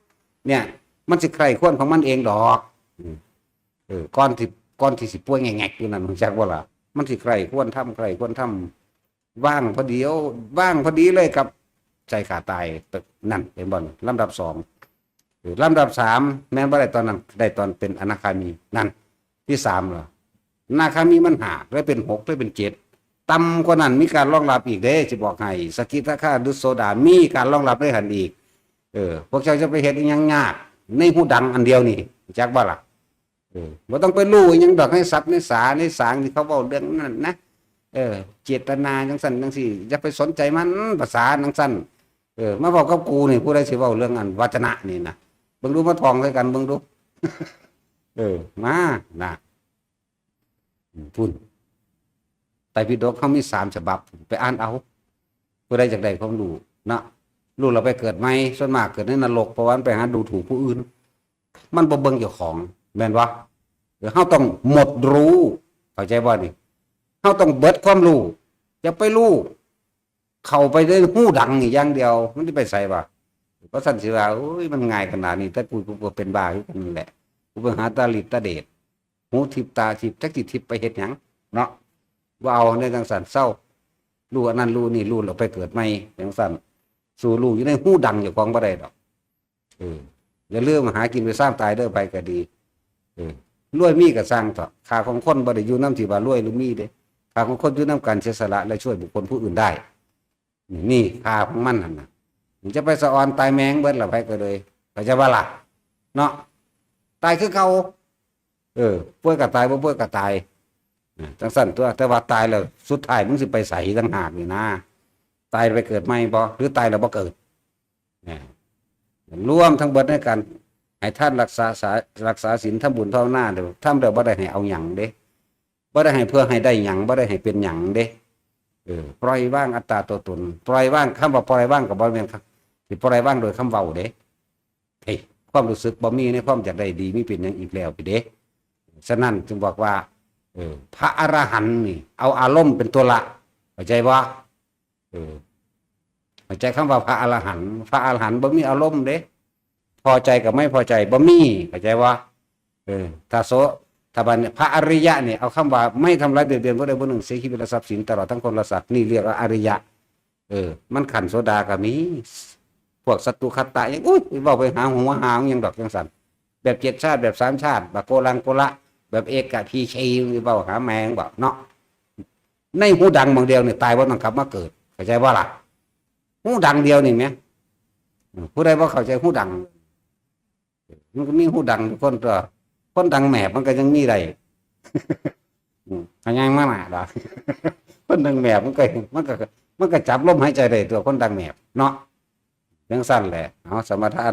เนี่ยมันสิใครควรของมันเองดอกก้อนที่สิป่วยแงกๆอยู่นั่นจักว่าล่ะมันสิใครควรทำใครควรทำว่างพอดีว่างพอดีเลยกับใจขาดตายนั่นเป็นบ่อนลำดับ2ลำดับ3แม้ว่าได้ตอนนั้นได้ตอนเป็นอนาคามีนั่นที่3เหรออนาคามีมัน5ได้เป็น6ได้เป็น7ต่ำกว่านั้นมีการรองรับอีกเด้สิบอกให้สกิทาคาดุโสดามีการรองรับได้หันอีกพวกเจ้าจะไปเฮ็ดอีหยังยากในหูดังอันเดียวนี่จักว่าล่ะบ่ต้องไปรู้อีหยังดอกให้สับในสางที่เขาเว้าเรื่องนั้นนะเจตนาจังซั่นจังซี่อย่าไปสนใจมันภาษาจังซั่นมาเว้ากับกูนี่ผู้ใดสิเว้าเรื่องอันวจนะนี่นะเบิ่งดูมาท่องใส่กันเบิ่งดูมานะพุ่นไตรปิฎกเขามี3ฉบับไปอ่านเอาผู้ใดจักได้ความรู้นะรู้เราไปเกิดใหม่ส่วนมากเกิดในนรกเพราะว่าไปหาดูถูกผู้อื่นมันบ่เบิ่งเจ้าของแม่นบ่ เฮาต้องหมดรู้เข้าใจบ่นี่เฮาต้องเบิดความรู้อย่าไปรู้เข้าไปได้หู้ดังนี่อย่างเดียวมันสิไปไสบ่เพราะสั่นสิว่าโอ้ยมันง่ายขนาดนี้แต่กูก็เป็นบ้าคือกันนั่นแหละกูไปหาตาลิดตาเดชหูทิพตาทิพจักสิทิพไปเฮ็ดหยังเนาะบ่เอาในจังซั่นเศร้ารู้อันนั้นรู้นี่รู้แล้วไปเกิดใหม่จังซั่นสู่รู้อยู่ในหู้ดังอยู่ของบ่ได้ดอกอย่าลืมหากินไปสร้างตายเด้อไปก็ดีรวยมีก็สร้างเถาะค่าของคนบ่ได้อยู่นำที่ว่ารวยหรือมีเด้ค่าของคนอยู่นำการเสียสละและช่วยบุคคลผู้อื่นได้นี่ค่าของมันนั่นน่ะจะไปสะออนตายแมงเบิดละไปก็เลยก็จะว่าล่ะเนาะตายคือเก่าป่วยก็ตายบ่ป่วยก็ตายจังซั่นตัวแต่ว่าตายแล้วสุดท้ายมึงสิไปไสต่างหากนี่นะตายไปเกิดใหม่บ่หรือตายแล้วบ่เกิดรวมทั้งเบิดในการให้ท่านรักษาศีลทำบุญภาวนาเด้อทำแล้วบ่ได้ให้เอาหยังเด้บ่ได้ให้เพื่อให้ได้หยังบ่ได้ให้เป็นหยังเด้ปล่อยว่างอัตตาตัวตนปล่อยว่างคำว่าปล่อยว่างก็บ่แม่นครับสิปล่อยว่างโดยคำเว้าเด้ความรู้สึกบ่มีในความอยากได้ดีมีเป็นหยังอีกแล้วพี่เด้ฉะนั้นจึงบอกว่าพระอรหันต์นี่เอาอารมณ์เป็นตัวละเข้าใจบ่เข้าใจคำว่าพระอรหันต์บ่มีอารมณ์เด้พอใจกับไม่พอใจบ่มีเข้าใจว่าถ้าบัดพระอริยะเนี่ยเอาคำว่าไม่ทำร้ายเบียดเบียนผู้ใดผู้หนึ่งเสียชีวิตและทรัพย์สินตลอดทั้งคนและสัตว์นี่เรียกว่าอริยะมันขันโสดาก็มีพวกสัตตุคัตตะยังอุ้ยเว้าไปหาหัวหางยังดอกจังซั่นแบบ7ชาติแบบ3ชาติแบบโกลังโกละแบบเอกพีชีเว้าหาแมงบ่เนาะในหูดังบางเดียวนี่ตายบ่ต้องกลับมาเกิดเข้าใจบ่ล่ะหูดังเดียวนี่แหมผู้ใดบ่เข้าใจหูดังมันก็มีหูดังทุกคนตัวคนดังแหมบมันก็ยังมีได้ยังมาหนาดอกคนดังแหมบมันก็จับลมหายใจได้ตัวคนดังแหมบเนาะจังซั่นแหละเอาสมถะ